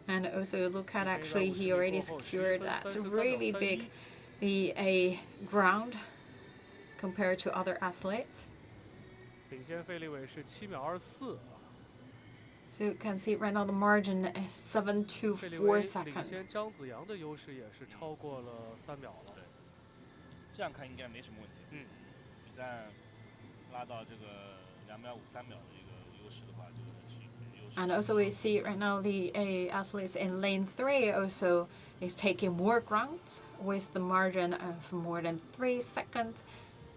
C: And also look at actually he already secured that really big a ground compared to other athletes.
A: 领先费利伟是7秒24啊，
C: So you can see right now the margin is 7 to
A: 费利
C: 4
A: 伟领
C: seconds.
A: 先张子阳的优势也是超过了3秒了。
B: 这样看应该没什么问题。一旦拉到这个2秒5、3秒的一个优势的话，这个优势。
C: And also we see right now the athletes in lane 3 also is taking more grounds with the margin of more than 3 seconds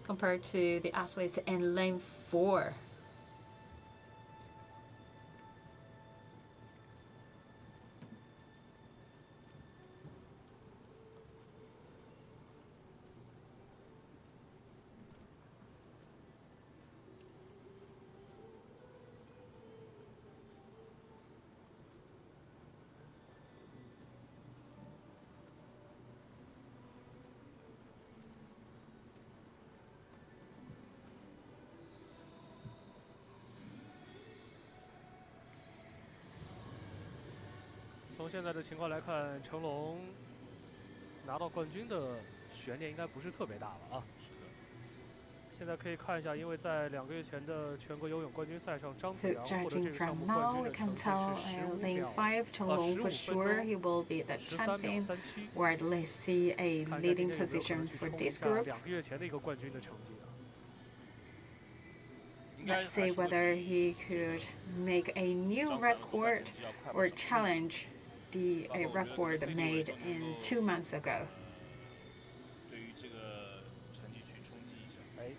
C: compared to the athletes in lane 4.
A: 从现在的情况来看，成龙拿到冠军的悬念应该不是特别大了啊。现在可以看一下，因为在2个月前的全国游泳冠军赛上，张子
C: So
A: 阳获得这
C: judging
A: 个项
C: from
A: 目
C: now,
A: 冠
C: we
A: 军的
C: can
A: 成绩
C: tell
A: 是
C: lane 5, Chenglong for sure he will be the
A: 13秒
C: champion,
A: 37。
C: or at least see a
A: 看一下今
C: leading
A: 天有没有可
C: position
A: 能去
C: for
A: 冲一
C: this
A: 下
C: group.
A: 2个月前的一个冠军的成绩啊。
B: 应该
C: Let's
B: 还
C: see
B: 是会
C: whether he could make a new record or challenge the a record made in 2 months ago.
B: 对于这个成绩去冲击一下。
A: 哎，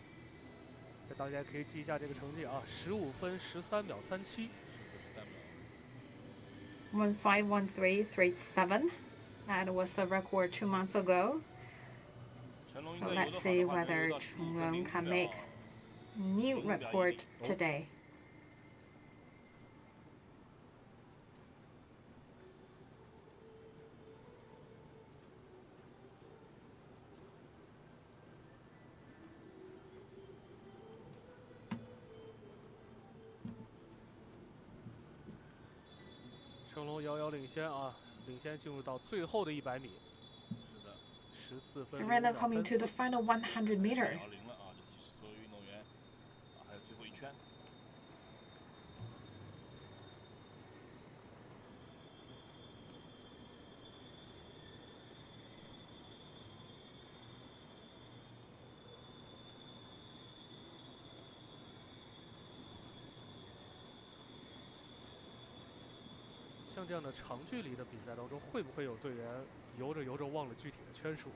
A: 这大家可以记一下这个成绩啊，15分13秒37。
C: 151337. That was the record 2 months ago.
B: 成龙应
C: So
B: 该游
C: let's
B: 得好
C: see
B: 的话，能
C: whether
B: 游到15分
C: Chenglong
B: 05
C: can
B: 秒
C: make new record today.
A: 成龙遥遥领先啊，领先进入到最后的100米。
B: 是的，
A: 14
C: So
A: 分
C: right now coming to the
A: 0.34。
C: final 100 meter.
B: 摇铃了啊！这提示所有运动员还有最后一圈。
A: 像这样的长距离的比赛当中，会不会有队员游着游着忘了具体的圈数？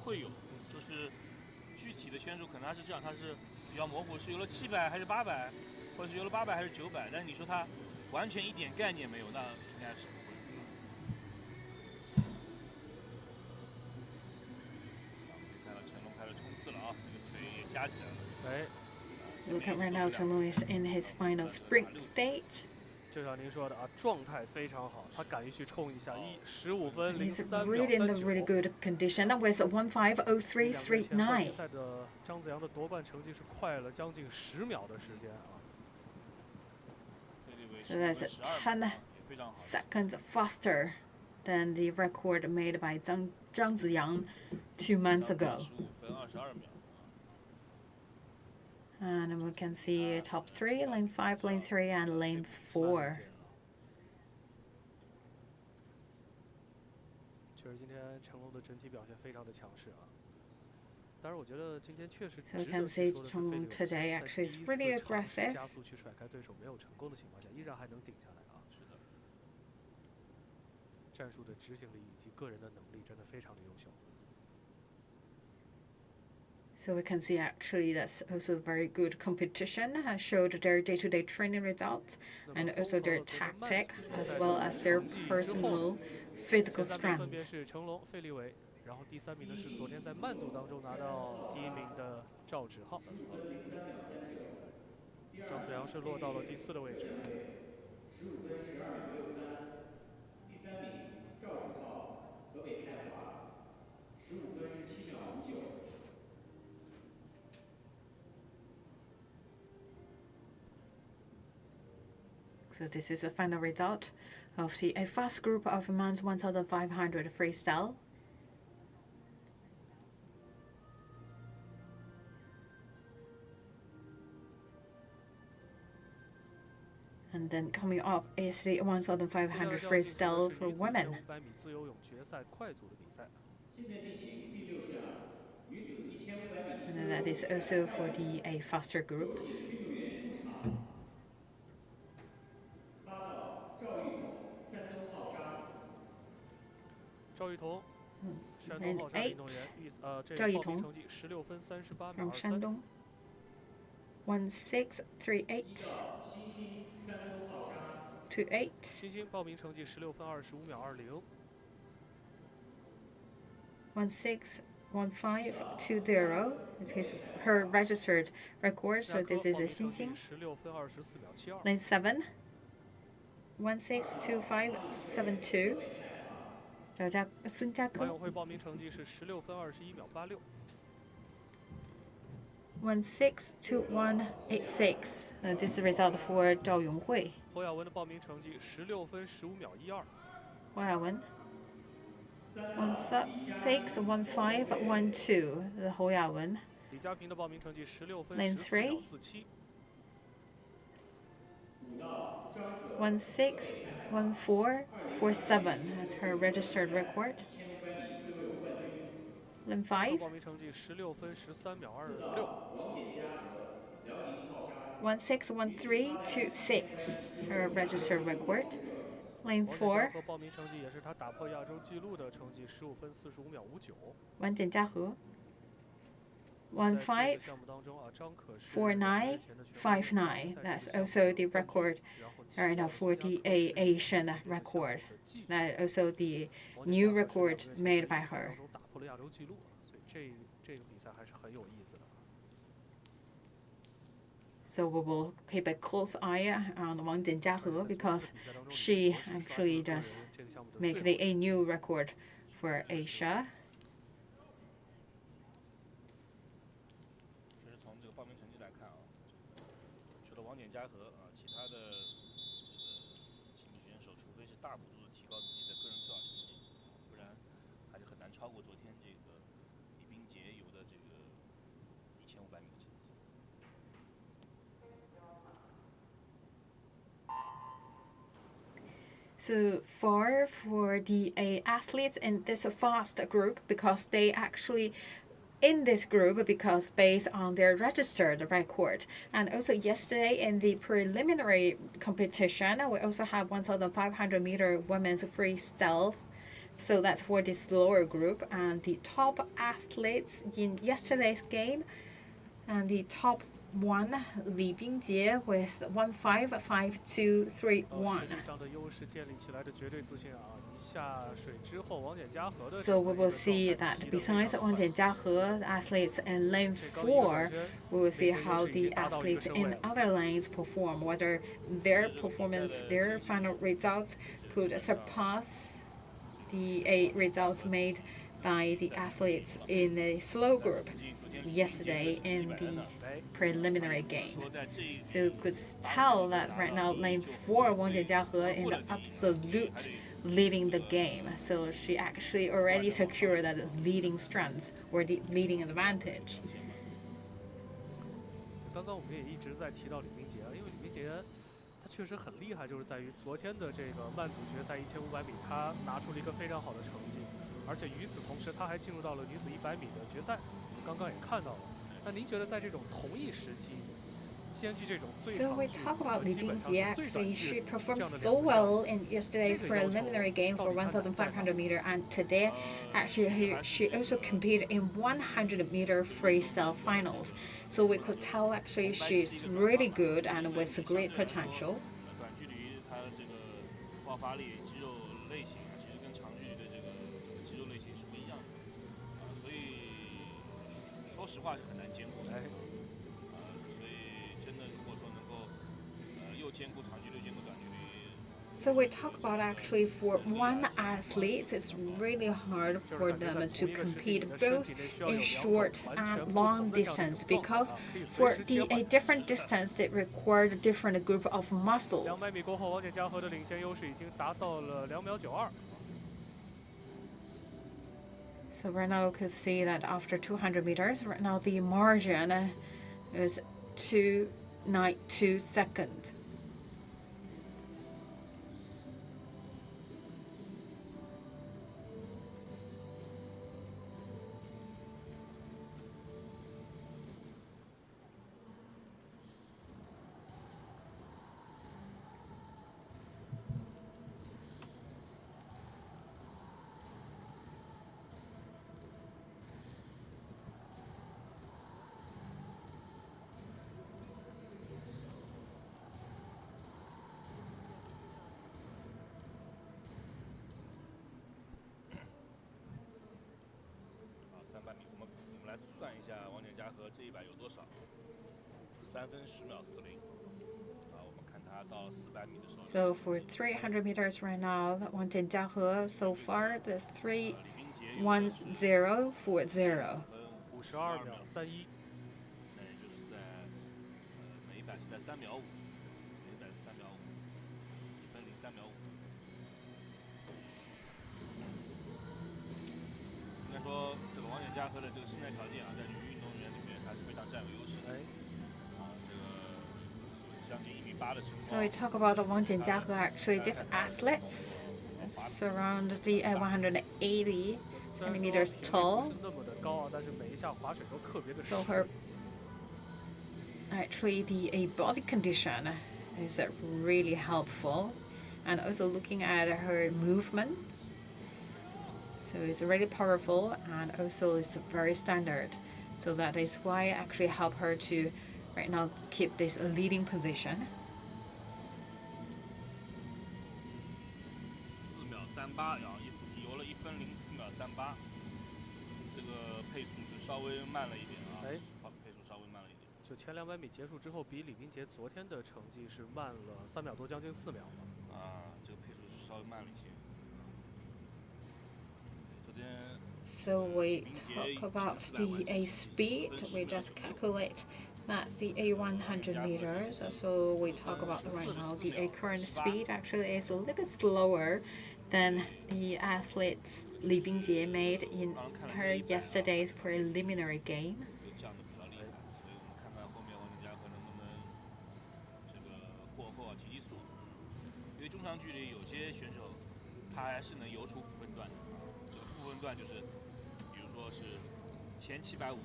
B: 会有，就是具体的圈数可能它是这样，它是比较模糊，是游了700还是800，或者是游了800还是900，但是你说它完全一点概念没有，那应该是不会。看到成龙开始冲刺了啊，这个腿夹起来了。
A: 哎，
C: Look at right now, Chenglong is in his final sprint stage.
A: 就像您说的啊，状态非常好，他敢于去冲一下15分
C: He's
A: 03
C: really in the
A: 秒
C: really
A: 39。
C: good condition with 15:03.39.
A: 赛的张子阳的夺冠成绩是快了将近10秒的时间啊。
C: So that's 10 seconds faster than the record made by Zhang Ziyang 2 months ago.
B: 15分22秒。
C: And we can see top 3, lane 5, lane 3, and lane 4.
A: 确实，今天成龙的整体表现非常的强势啊。当然，我觉得今天确实
C: So we can see Chong today actually is really aggressive.
A: 加速去甩开对手没有成功的情况下，依然还能顶下来啊。
B: 是的。
A: 战术的执行力以及个人的能力真的非常的优秀。
C: So we can see actually that's also very good competition, has showed their day-to-day training results and also their tactic as well as their personal physical
A: 分别
C: strength.
A: 是成龙、费立伟，然后第3名呢是昨天在慢组当中拿到第1名的赵芷浩，张子阳是落到了第4的位置。
D: 15分12秒63，第3名赵芷浩，河北泰华，15分17秒59。
C: So this is the final result of the fast group of men's 1,500 freestyle. And then coming up is the 1,500 freestyle for women.
A: 1500米自由泳决赛快组的比赛。
D: 现在进行第6项女子1500米。
C: And then that is also for the faster group.
D: 运动员入场。8号赵玉彤，山东浩沙。
A: 赵玉彤，山
C: And
A: 东浩沙运动
C: 8
A: 员，这
C: 赵玉彤
A: 报名成绩16分38秒
C: from
A: 23。
C: Shandong. 1638 to 8.
A: 欣欣报名成绩16分25秒20。
C: 161520 is her registered record. So this is a Xinxin.
A: 16分24秒72。
C: Lane 7. 162572. 孙佳
A: 马
C: 科
A: 永会报名成绩是16分21秒86。
C: 162186. This is the result for Zhao Yonghui.
A: 侯雅文的报名成绩16分15秒12。
C: Hou Yawen. 161512. The Hou Yawen.
A: 李佳平的报名成绩16分
C: Lane
A: 14秒
C: 3.
A: 47。
C: 161447 as her registered record. Lane 5.
A: 报名成绩16分13秒26。
C: 161326 her registered record. Lane 4.
A: 和报名成绩也是他打破亚洲纪录的成绩15分45秒59。
C: Wan Jianjiahe.
A: 在这个项目当中啊，张可是
C: 154959. That's also the record for the Asian record. That also the new record made by her.
A: 打破了亚洲纪录，所以这个比赛还是很有意思的。
C: So we will keep a close eye on Wang Jianjiahe because she actually does make a new record for Asia.
B: 其实从这个报名成绩来看啊，除了王翦嘉禾啊，其他的这个骑兵选手，除非是大幅度的提高自己的个人最好成绩，不然还是很难超过昨天这个李冰洁游的这个1500米的成绩。
C: So far for the athletes in this fast group because they actually in this group because based on their registered record. And also yesterday in the preliminary competition, we also have 1,500 meter women's freestyle. So that's for this lower group and the top athletes in yesterday's game and the top one, Li Bingjie with 155231.
A: 实力上的优势建立起来的绝对自信啊！
C: So we will see that besides Wang Jiahe's athletes in lane 4, we will see how the athletes in other lanes perform, whether their performance, their final results could surpass the results made by the athletes in the slow group yesterday in the preliminary game. So you could tell that right now lane 4 Wang Jiahe in the absolute leading the game. So she actually already secured that leading strength or the leading advantage.
A: 刚刚我们也一直在提到李冰洁啊，因为李冰洁她确实很厉害，就是在于昨天的这个慢组决赛1500米，她拿出了一个非常好的成绩，而且与此同时，她还进入到了女子100米的决赛，我们刚刚也看到了。那您觉得在这种同一时期？
C: So we talk about Li Bingjie. Actually, she performed so well in yesterday's preliminary game for 1,500 meter, and today, actually, she also competed in 100-meter freestyle finals. So we could tell actually she's really good and with great potential.
B: 短距离它这个爆发力、肌肉类型啊，其实跟长距离的这个肌肉类型是不一样的啊，所以说实话是很难兼顾的。
C: So we talk about actually for one athlete, it's really hard for them to compete both in short and long distance because for the different distance it required a different group of muscles.
A: 200米过后，王简嘉禾的领先优势已经达到了2秒92。
C: So right now you could see that after 200 meters, right now the margin is 2.92 seconds. So for 300 meters right now, Wang Jiahe so far the 3:10:40.
A: 52秒31。
B: 那也就是在每100是在3秒5，每100是3秒5，1分03秒5。应该说这个王简嘉禾的这个身材条件啊，在女运动员里面还是非常占有优势的。这个将近1.8米的身高。
C: So we talk about Wang Jiahe. Actually, this athletes is around the 180 centimeters tall. So her actually the body condition is really helpful, and also looking at her movements. So it's really powerful and also it's very standard. So that is why I actually help her to right now keep this leading position.
B: 4秒38，游了1分04秒38，这个配速是稍微慢了一点啊，配速稍微慢了一点。
A: 就前200米结束之后，比李冰洁昨天的成绩是慢了3秒多，将近4秒了。
B: 啊，这个配速是稍微慢了一些。
C: So we talk about the speed. We just calculate that the 100 meters. So we talk about right now the current speed actually is a little bit slower than the athletes Li Bingjie made in her yesterday's preliminary game.
B: 这样的比较厉害，所以我们看看后面王简嘉禾能不能这个过后啊提提速，因为中长距离有些选手他还是能游出负分段的啊，这个负分段就是。 说是前750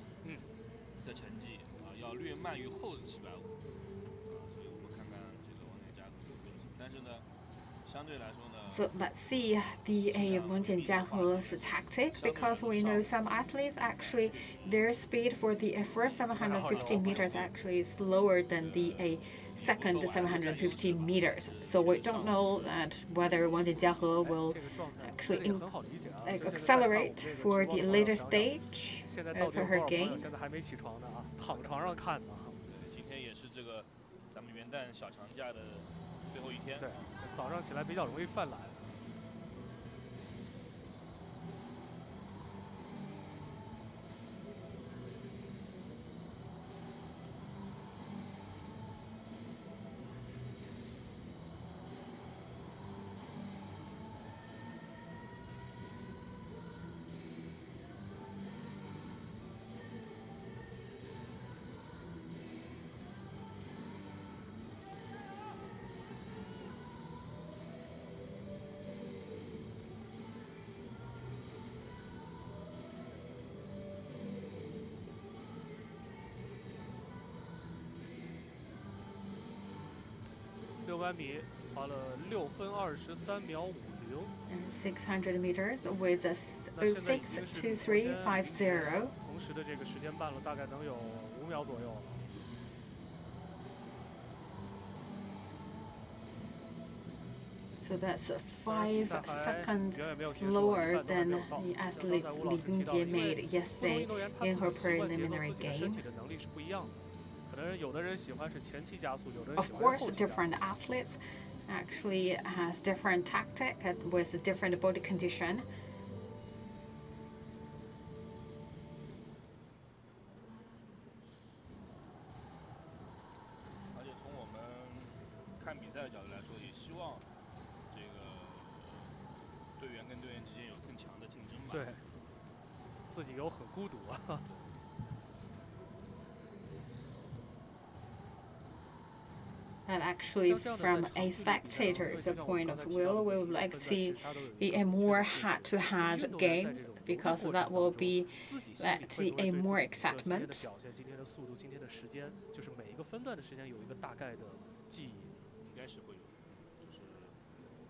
B: 的成绩啊，要略慢于后的750啊，所以我们看看这个王简嘉禾的表现。但是呢，相对来说呢，
C: So let's see the Wang Jiahe's tactic, because we know some athletes actually their speed for the first 750 meters actually is lower than the second 750 meters. So we don't know that whether Wang Jiahe will
A: 这个状态
C: actually
A: 这个很好理解啊。
C: accelerate for the later stage
A: 现在到底
C: for
A: 有
C: her
A: 多少朋友
C: game.
A: 现在还没起床呢啊，躺床上看呢。
B: 今天也是这个咱们元旦小长假的最后一天。
A: 对，早上起来比较容易犯懒。 600米花了6分23秒50。
C: 600 meters with a 062350.
A: 同时的这个时间半了，大概能有5秒左右。
C: So that's 5 seconds slower than the athlete Li Bingjie made yesterday in her preliminary game. Of course, different athletes actually has different tactic and with different body condition.
B: 而且从我们看比赛的角度来说，也希望这个队员跟队员之间有更强的竞争吧。
A: 对，自己有很孤独啊。
C: And actually, from a spectator's point of view, we would like to see a more head-to-head games, because that will be, let's see, a more excitement.
A: 今天的速度，今天的时间，就是每一个分段的时间有一个大概的记忆。
B: 应该是会有，就是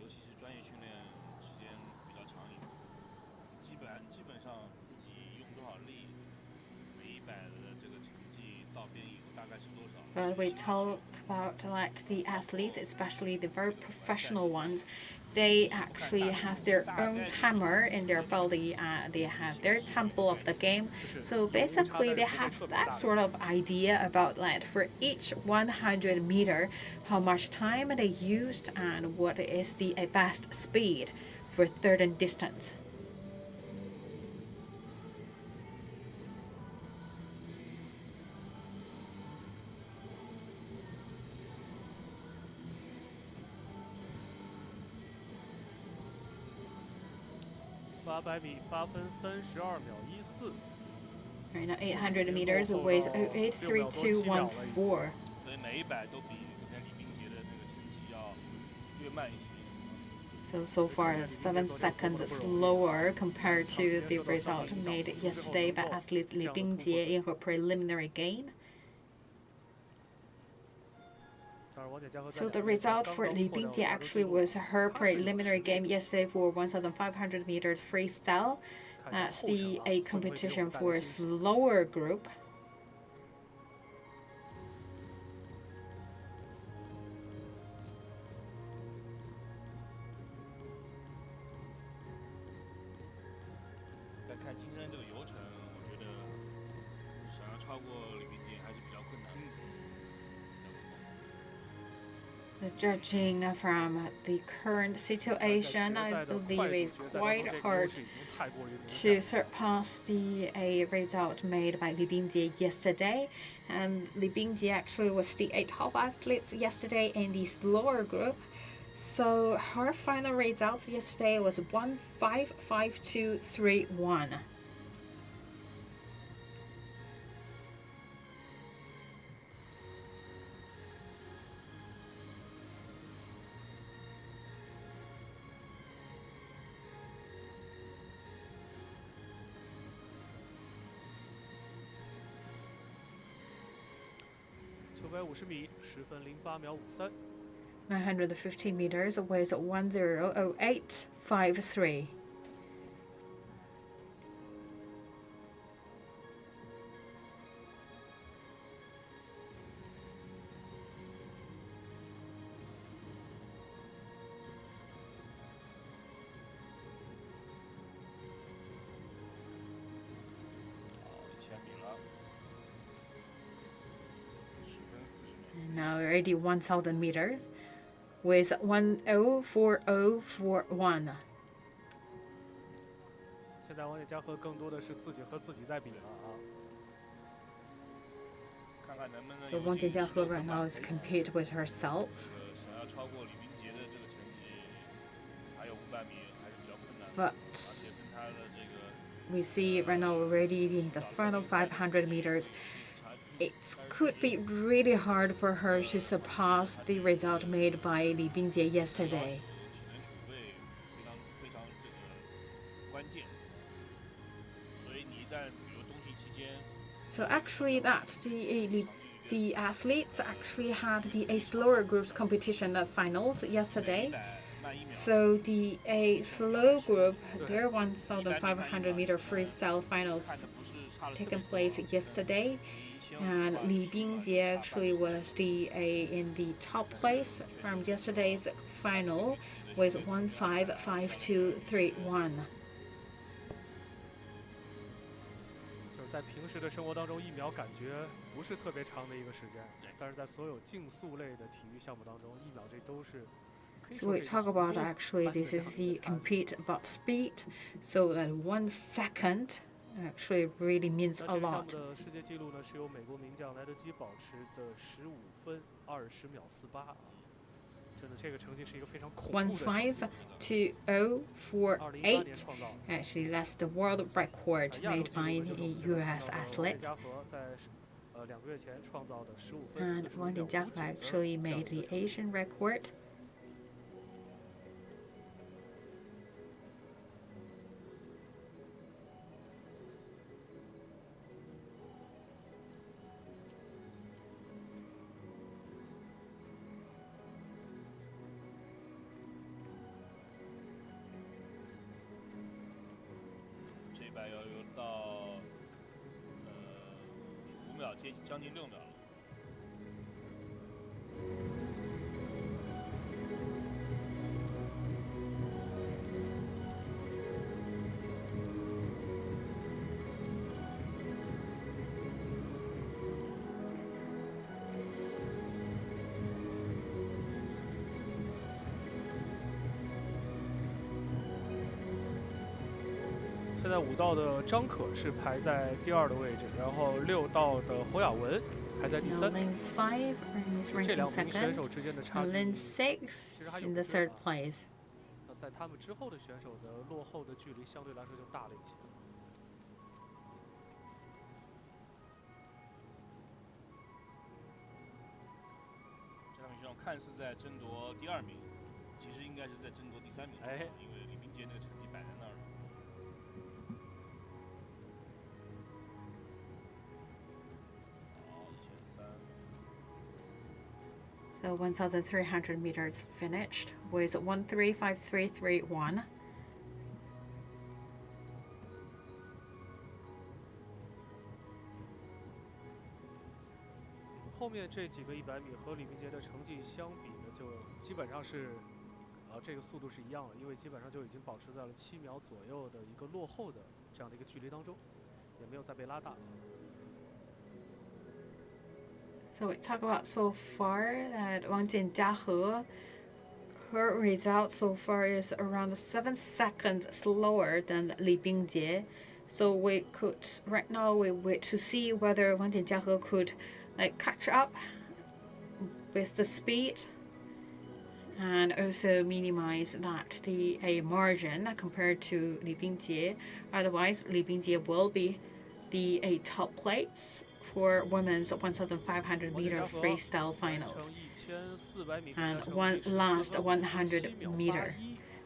B: 尤其是专业训练时间比较长以后，基本上自己用多少力，每100的这个成绩到边以后大概是多少。
C: But we talk about like the athletes, especially the very professional ones, they actually has their own timer in their body. They have their tempo of the game. So basically, they have that sort of idea about like for each 100 meter, how much time they used and what is the best speed for certain distance.
A: 800米8分32秒14。
C: Right now, 800 meters with 083214.
B: 所以每100都比昨天李冰洁的那个成绩要略慢一些。
C: So far, 7 seconds slower compared to the result made yesterday by athlete Li Bingjie in her preliminary game. So the result for Li Bingjie actually was her preliminary game yesterday for 1,500 meters freestyle. That's a competition for a slower group.
B: 但看今天这个游程，我觉得想要超过李冰洁还是比较困难的。
C: So judging from the current situation, I believe it's quite hard to surpass the result made by Li Bingjie yesterday. And Li Bingjie actually was the top athlete yesterday in the slower group. So her final results yesterday was 1,55231.
A: $950米10分08秒53。
C: 950 meters with 10:08.53. Now already 1,000 meters with 10:40.41.
A: 现在王翦嘉禾更多的是自己和自己在比了啊。
B: 看看能不能
C: So 王翦嘉禾 right now is compete with herself.
B: 想要超过李冰洁的这个成绩，还有500米还是比较困难的。
C: But
B: 而且跟她的这个
C: we see right now already in the final 500 meters, it could be really hard for her to surpass the result made by Li Bingjie yesterday.
B: 体能储备非常这个关键。所以你一旦比如冬训期间，
C: So actually that the athletes actually had the A slower groups competition finals yesterday.
B: 慢1秒，
C: So the A slow group, their 1,500 meter freestyle finals
B: 看的不是差了特别
C: taken
B: 多。
C: place yesterday. And Li Bingjie actually was in the top place from yesterday's final with 1:5.52.31.
A: 就是在平时的生活当中，1秒感觉不是特别长的一个时间，但是在所有竞速类的体育项目当中，1秒这都是。
C: So we talk about actually this is the compete about speed. So that 1 second actually really means
A: 那
C: a
A: 这个项目
C: lot.
A: 的世界纪录呢，是由美国名将莱德基保持的15分20秒48啊，真的这个成绩是一个非常恐怖的成绩。
C: 1:5:20.48
A: 2018年创造的。
C: actually that's the world record made by the U.S.
A: 王翦
C: athlete.
A: 嘉禾在2个月前创造的15分
C: And
A: 45
C: Wang
A: 秒
C: Jiahu
A: 59
C: actually
A: 的这样
C: made
A: 一
C: the
A: 个成绩。
C: Asian record.
B: 要有到5秒，将近6秒了。
A: 现在5道的张可是排在第2的位置，然后6道的侯雅文排在第
C: Now
A: 3。
C: lane 5 is
A: 这
C: ranking
A: 2名选手
C: second.
A: 之间的差
C: And
A: 距，
C: lane 6 in the third place.
A: 在他们之后的选手的落后的距离相对来说就大了一些。
B: 这2名选手看似在争夺第2名，其实应该是在争夺第3名。
A: 哎，
B: 因为李冰洁那个成绩摆在那儿了。
C: So 1,300 meters finished with 1:3.53.31.
A: 后面这几个100米和李冰洁的成绩相比呢，就基本上是，这个速度是一样的，因为基本上就已经保持在了7秒左右的一个落后的这样的一个距离当中，也没有再被拉大。
C: So we talk about so far that Wang Jiahu, her result so far is around 7 seconds slower than Li Bingjie. So we could right now we wait to see whether Wang Jiahu could catch up with the speed and also minimize a margin compared to Li Bingjie. Otherwise, Li Bingjie will be the top place for women's 1,500 meter freestyle finals. And one last 100 meter.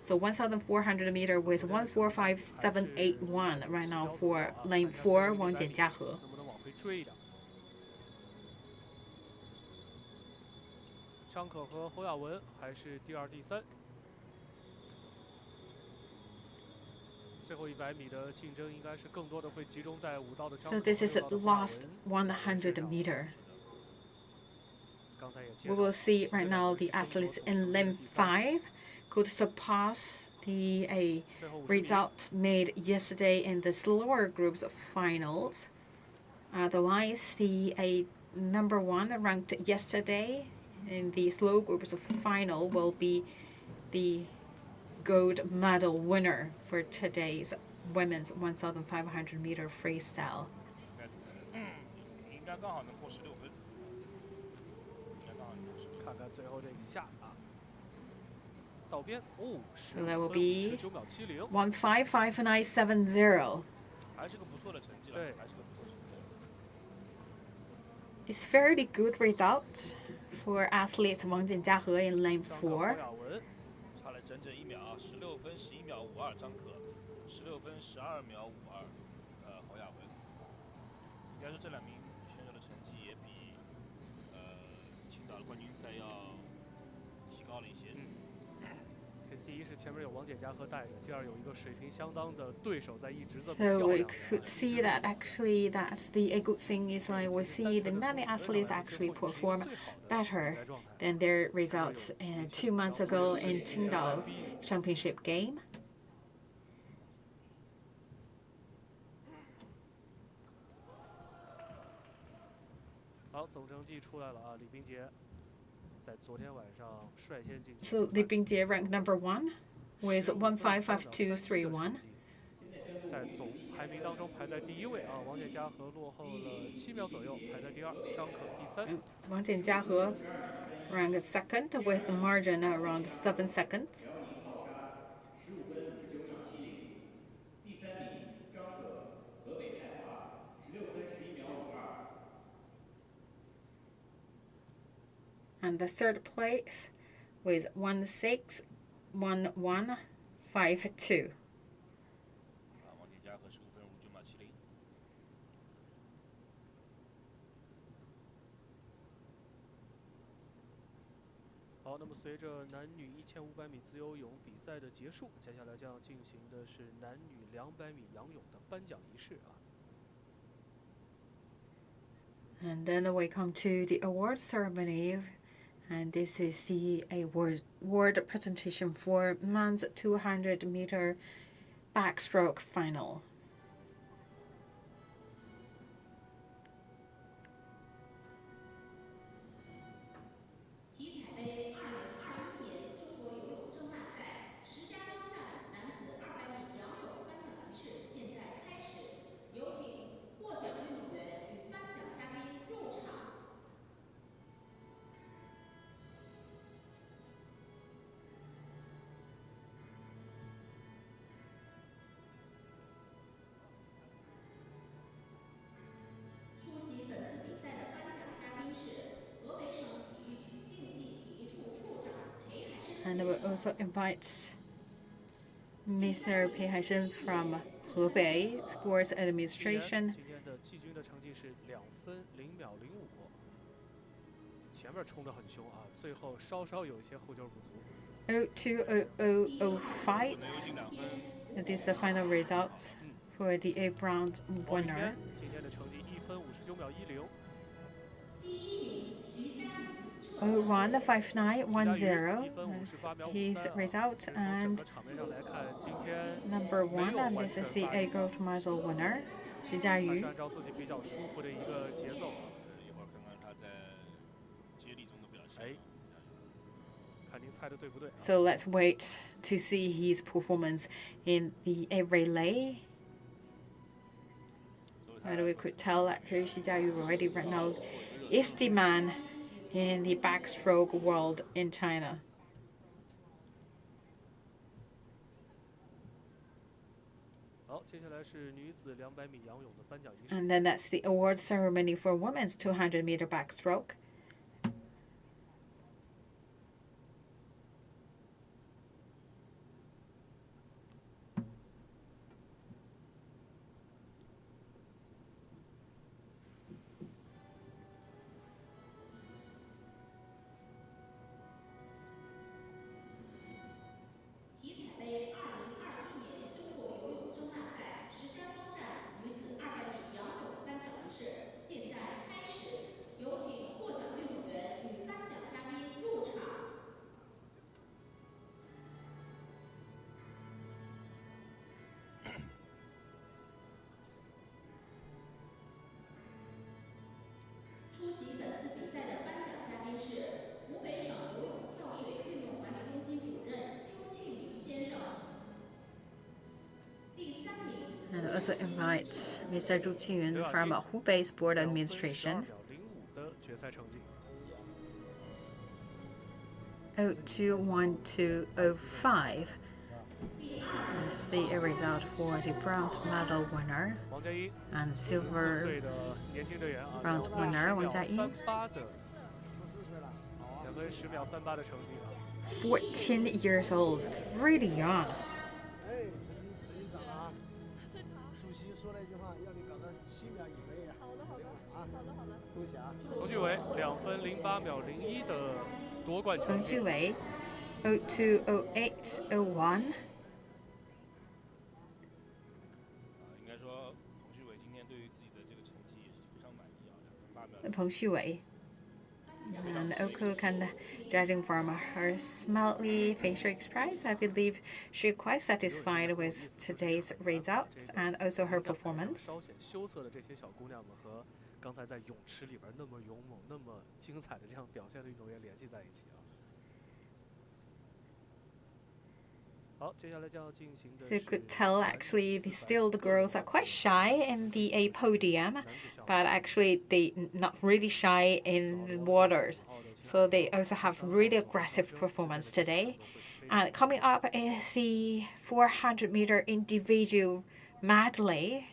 C: So 1,400 meter with 1:45.781 right now for lane 4 Wang Jiahu.
A: 上张可和侯雅文还是第2、第3。最后100米的竞争应该是更多的会集中在5道的张可
C: So this is
A: 6道
C: the
A: 的侯雅
C: last
A: 文
C: 100 meter.
A: 刚才也介
C: We
A: 绍
C: will
A: 了
C: see
A: 这
C: right
A: 两
C: now
A: 位
C: the
A: 是争夺
C: athletes
A: 总
C: in
A: 成绩的
C: lane
A: 第3。
C: 5 could surpass the
A: 最后50米
C: result made yesterday in the slower groups finals. Otherwise, the number 1 ranked yesterday in the slow groups final will be the gold medal winner for today's women's 1,500 meter freestyle.
B: 应该刚好能破16分。应该刚好能破16分。
A: 看看最后这几下啊，道边哦
C: So that will
A: ，15分
C: be
A: 59秒70，
C: 1,559.70.
B: 还是个不错的成绩了。
A: 对
B: 还是个不错的成绩。
C: It's fairly good result for athletes Wang Jiahe in lane
A: 张可侯
C: 4.
A: 雅文
B: 差了整整1秒，16分11秒52，张可，16分12秒52，侯雅文。应该说这2名选手的成绩也比青岛的冠军赛要提高了一些。
A: 这第一是前面有王简嘉禾带着，第二有一个水平相当的对手在一直这么
C: So
A: 较
C: we
A: 量。
C: could see that actually that's the a good thing is like we see the many athletes actually perform better than their results 2 months ago in Qingdao's championship game.
A: 好，总成绩出来了啊，李冰洁在昨天晚上率先晋级。
C: So Li Bingjie ranked number 1 with 1,552.31.
A: 在总排名当中排在第1位啊，王简嘉禾落后了7秒左右，排在第2，张可第3。
C: Wang Jiahe ranked second with a margin around 7 seconds.
D: 辽宁浩沙15分59秒70，第3名张可，河北泰华16分11秒52。
C: And the third place with 1,611.52.
B: 王简嘉禾15分59秒70。
A: 好，那么随着男女1500米自由泳比赛的结束，接下来将要进行的是男女200米仰泳的颁奖仪式啊。
C: And then we come to the award ceremony. And this is the award presentation for men's 200 meter backstroke final.
E: 体彩杯2021年中国游泳争霸赛石家庄站男子200米仰泳颁奖仪式现在开始，有请获奖运动员与颁奖嘉宾入场。 出席本次比赛的颁奖嘉宾是河北省体育局竞技体育处处长裴海生
C: And
E: 先
C: we
E: 生。
C: also invite Mr. Pei Haishen from Hebei Sports
A: 今年
C: Administration.
A: 今天的季军的成绩是2分0秒05，前面冲得很凶啊，最后稍稍有一些后劲儿不足。
C: 020005.
B: 不能有进2分。
C: That is the final results for the A-round
A: 王礼
C: winner.
A: 天今天的成绩1分59秒10。
E: 第一名徐嘉余，
C: 015910
A: 1分
C: is
A: 58秒
C: his
A: 53
C: result
A: 从整
C: and
A: 个场面上来看，今天
C: number 1 and this is the A gold medal winner,
A: 还
C: Shijiazhuang.
A: 是按照自己比较舒服的一个节奏啊。
B: 一会儿看看他在接力中的表现。
A: 哎，看您猜的对不对啊？
C: So let's wait to see his performance in the relay.
B: 所以他
C: And we could tell actually Shijiazhuang already right now is the man in the backstroke world in China.
A: 好，接下来是女子200米仰泳的颁奖仪式。
C: And then that's the award ceremony for women's 200 meter backstroke. also invite Mr. Zhu Qiyun from Hubei Sport Administration.
A: 的决赛成绩。
C: 021205. That's the result for the bronze medal winner
A: 王佳一
C: and
A: 14
C: silver
A: 岁的年轻队员啊，
C: bronze winner 王佳一。
A: 2分10秒38的成绩啊。
C: 14 years old. It's really young.
F: 主席说了一句话，要你搞到7秒以内。好的，恭喜啊！
A: 彭旭伟2分08秒01的夺冠成
C: 彭
A: 绩。
C: 旭伟 020801.
B: 应该说彭旭伟今天对于自己的这个成绩也是非常满意啊，2分8秒。
C: 彭旭伟 and Oko can, judging from her smiley facial expression, I believe she's quite satisfied with today's results and also her performance.
A: 稍显羞涩的这些小姑娘们和刚才在泳池里边那么勇猛、那么精彩的这样表现的运动员联系在一起啊。好，接下来将要进行的
C: So you could tell actually still the girls are quite shy in the A podium, but actually they not really shy in the waters. So they also have really aggressive performance today. And coming up is the 400-meter individual medley.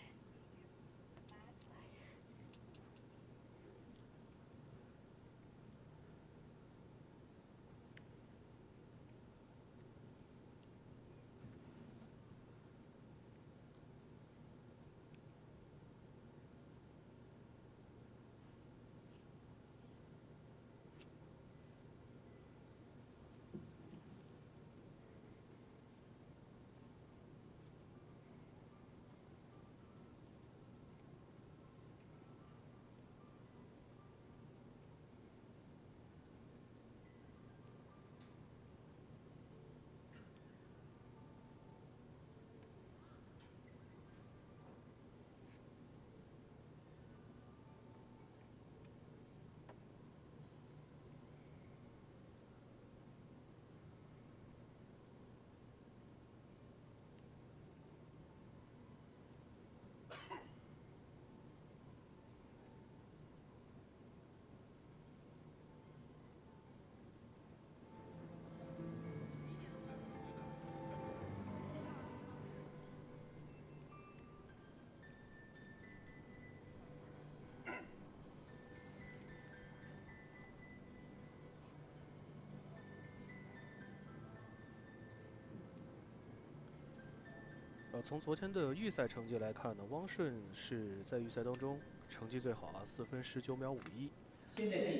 A: 从昨天的预赛成绩来看呢，汪顺是在预赛当中成绩最好啊，4分19秒51。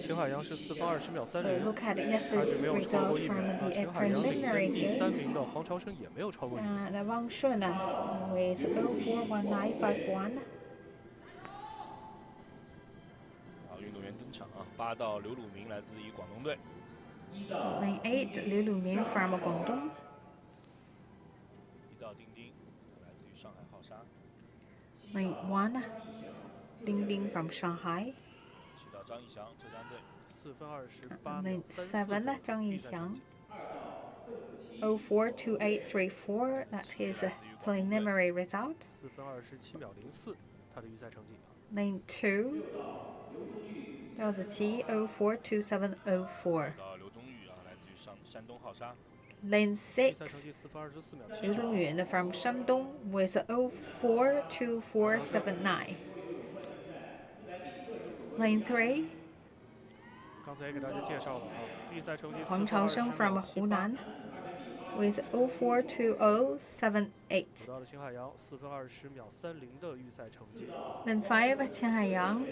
A: 秦海洋是4分20秒
C: So
A: 30，
C: look at
A: 差距
C: yesterday's
A: 没有超过
C: result
A: 1秒
C: from
A: 啊。
C: the
A: 秦海洋领先
C: preliminary
A: 第3
C: game.
A: 名的黄朝生也没有超过1秒。
C: And Wang Shun with 041951.
B: 好，运动员登场啊，8道刘鲁明来自于广东队。
C: Lane 8, Liu Luming from Guangdong.
B: 1道丁丁来自于上海浩沙。
C: Lane 1, Ding Ding from Shanghai.
B: 7道张艺翔浙江队。
A: 4分28秒
C: Lane
A: 34
C: 7,
A: 的
C: Zhang
A: 预赛成
C: Yixiang.
A: 绩。
C: 042834, that's his preliminary result.
A: 4分27秒04，他的预赛成绩。
C: Lane 2, Liao Ziqi, 042704.
B: 到刘宗玉啊，来自于山东浩沙。
C: Lane
A: 预赛成
C: 6,
A: 绩4分24秒
C: Liu
A: 79。
C: Zongyun from Shandong with 042479. Lane 3,
A: 刚才也给大家介绍了啊，预赛成绩4分
C: 黄朝生
A: 20
C: from
A: 秒
C: Hunan
A: 78。
C: with 042078.
A: 得到了秦海洋4分20秒30的预赛成绩。
C: Then 5, Qian Haiyang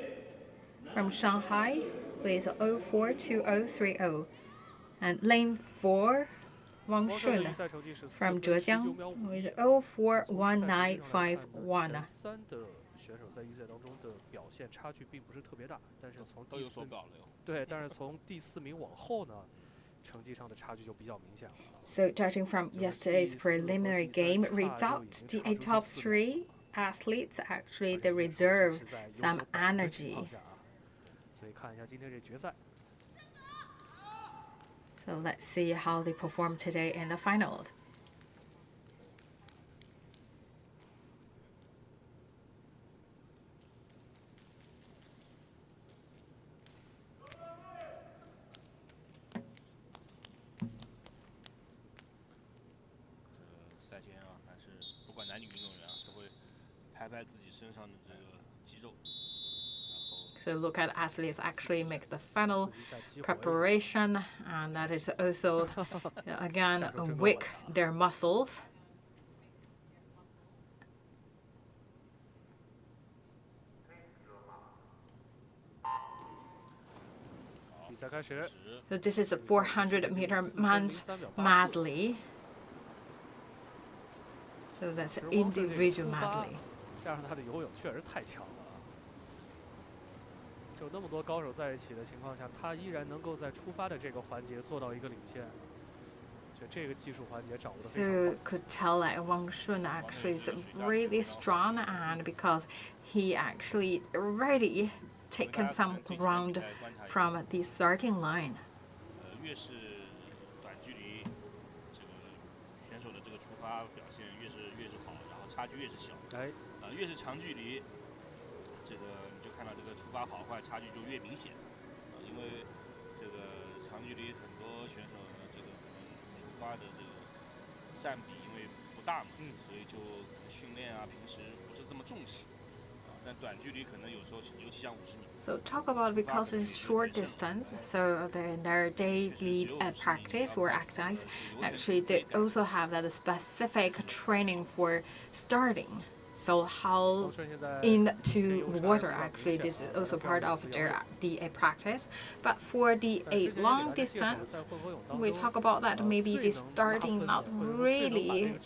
C: from Shanghai with 042030. And lane 4, Wang
A: 汪顺的
C: Shun
A: 预赛成绩是
C: from
A: 4分
C: Zhejiang
A: 19秒
C: with
A: 51。
C: 041951.
A: 前3的选手在预赛当中的表现差距并不是特别大，但是从
B: 都有所稿了哟。
A: 对，但是从第4名往后呢，成绩上的差距就比较明显了。
C: So judging from yesterday's preliminary game results, the top 3 athletes actually they reserve some energy.
A: 所以看一下今天这决赛。
C: So let's see how they perform today in the final.
B: 拍拍自己身上的这个肌肉。
C: So look at athletes actually make the final preparation, and that is also again wake their muscles.
A: 比赛开始。
C: So this is a 400-meter men's medley. So that's individual medley.
A: 加上他的游泳确实太强了。 有那么多高手在一起的情况下，他依然能够在出发的这个环节做到一个领先，就这个技术环节掌握的非常好。
C: So could tell that Wang Shun actually is really strong, and because he actually already taken some ground from the starting line.
B: 越是短距离，这个选手的这个出发表现越是好，然后差距越是小。越是长距离，这个。 看到这个出发好坏差距就越明显，因为这个长距离很多选手呢，这个可能出发的这个占比因为不大嘛，所以就训练啊，平时不是这么重视，但短距离可能有时候尤其像50米。
C: So talk about because it's short distance, so their daily practice or exercise, actually they also have that specific training for starting. So how into water actually this is also part of their practice. But for the long distance, we talk about that maybe the starting not really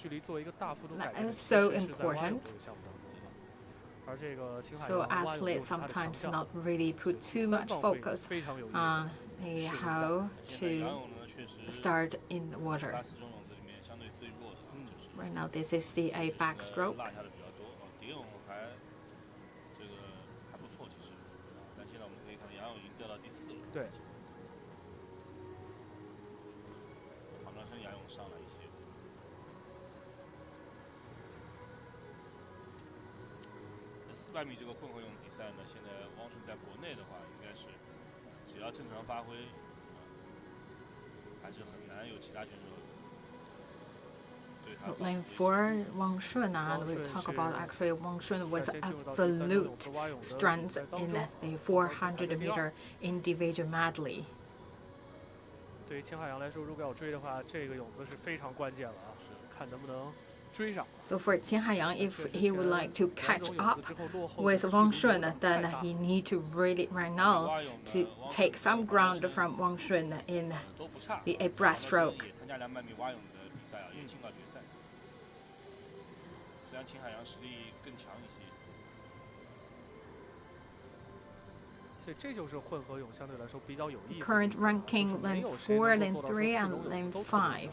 C: so important. So athletes sometimes not really put too much focus on how to start in the water. Right now this is the backstroke.
A: 对，
B: 黄章生、杨勇上来一些。400米这个混合泳比赛呢，现在汪顺在国内的话，应该是只要正常发挥，还是很难有其他选手对他。
C: Lane 4, Wang Shun, and we talk about actually Wang Shun was absolute strength in the 400-meter individual medley.
A: 对于秦海洋来说，如果要追的话，这个泳姿是非常关键了啊，看能不能追上。
C: So for Qin Haiyang, if he would like to catch up with Wang Shun, then he need to really right now to take some ground from Wang Shun in the breaststroke.
B: 参加200米蛙泳的比赛啊，也进到决赛。虽然秦海洋实力更强一些。
A: 所以这就是混合泳相对来说比较有意思。
C: Current ranking lane 4, lane 3, and lane 5.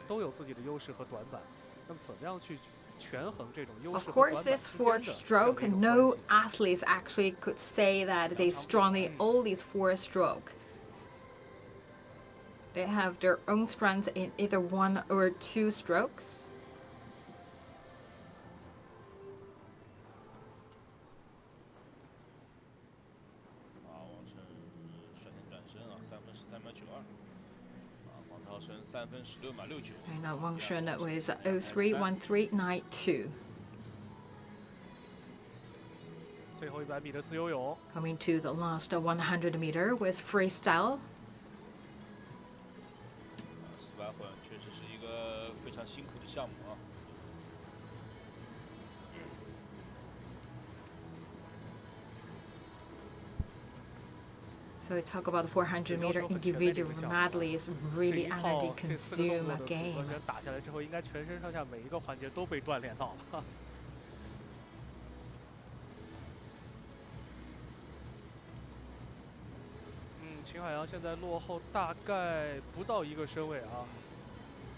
A: 都有自己的优势和短板。那么怎么样去权衡这种优势
C: Of
A: 和
C: course,
A: 短板
C: this
A: 之间
C: four
A: 的
C: stroke, no athletes actually could say that they strongly all these 4 stroke. They have their own strengths in either 1 or 2 strokes.
B: 3分16秒69。
C: And Wang Shun was 03.1392.
A: 最后100米的自由泳。
C: Coming to the last 100 meter with freestyle.
B: 400混确实是一个非常辛苦的项目啊。
C: So we talk about the 400-meter individual medley is really energy consume a game.
A: 打下来之后，应该全身上下每一个环节都被锻炼到了。秦海洋现在落后大概不到1个身位啊。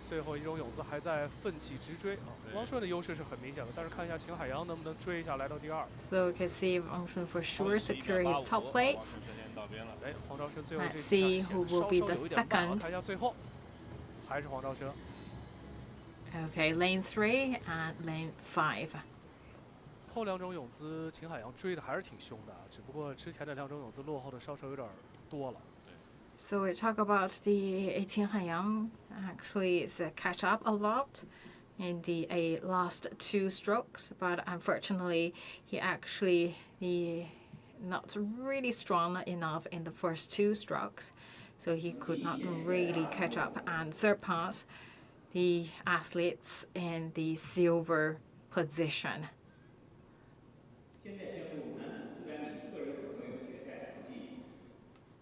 A: 最后一种泳姿还在奋起直追啊。汪顺的优势是很明显的，但是看一下秦海洋能不能追一下来到第2。
C: So we can see Wang Shun for sure secure his top place. Let's see who will be the second. Okay, lane 3 and lane 5.
A: 后2种泳姿，秦海洋追的还是挺凶的，只不过之前的2种泳姿落后的稍稍有点多了。
C: So we talk about the Qin Haiyang actually is catch up a lot in the last 2 strokes, but unfortunately he not really strong enough in the first 2 strokes, so he could not really catch up and surpass the athletes in the silver position.
D: 现在宣布男子400米个人混合泳决赛成绩：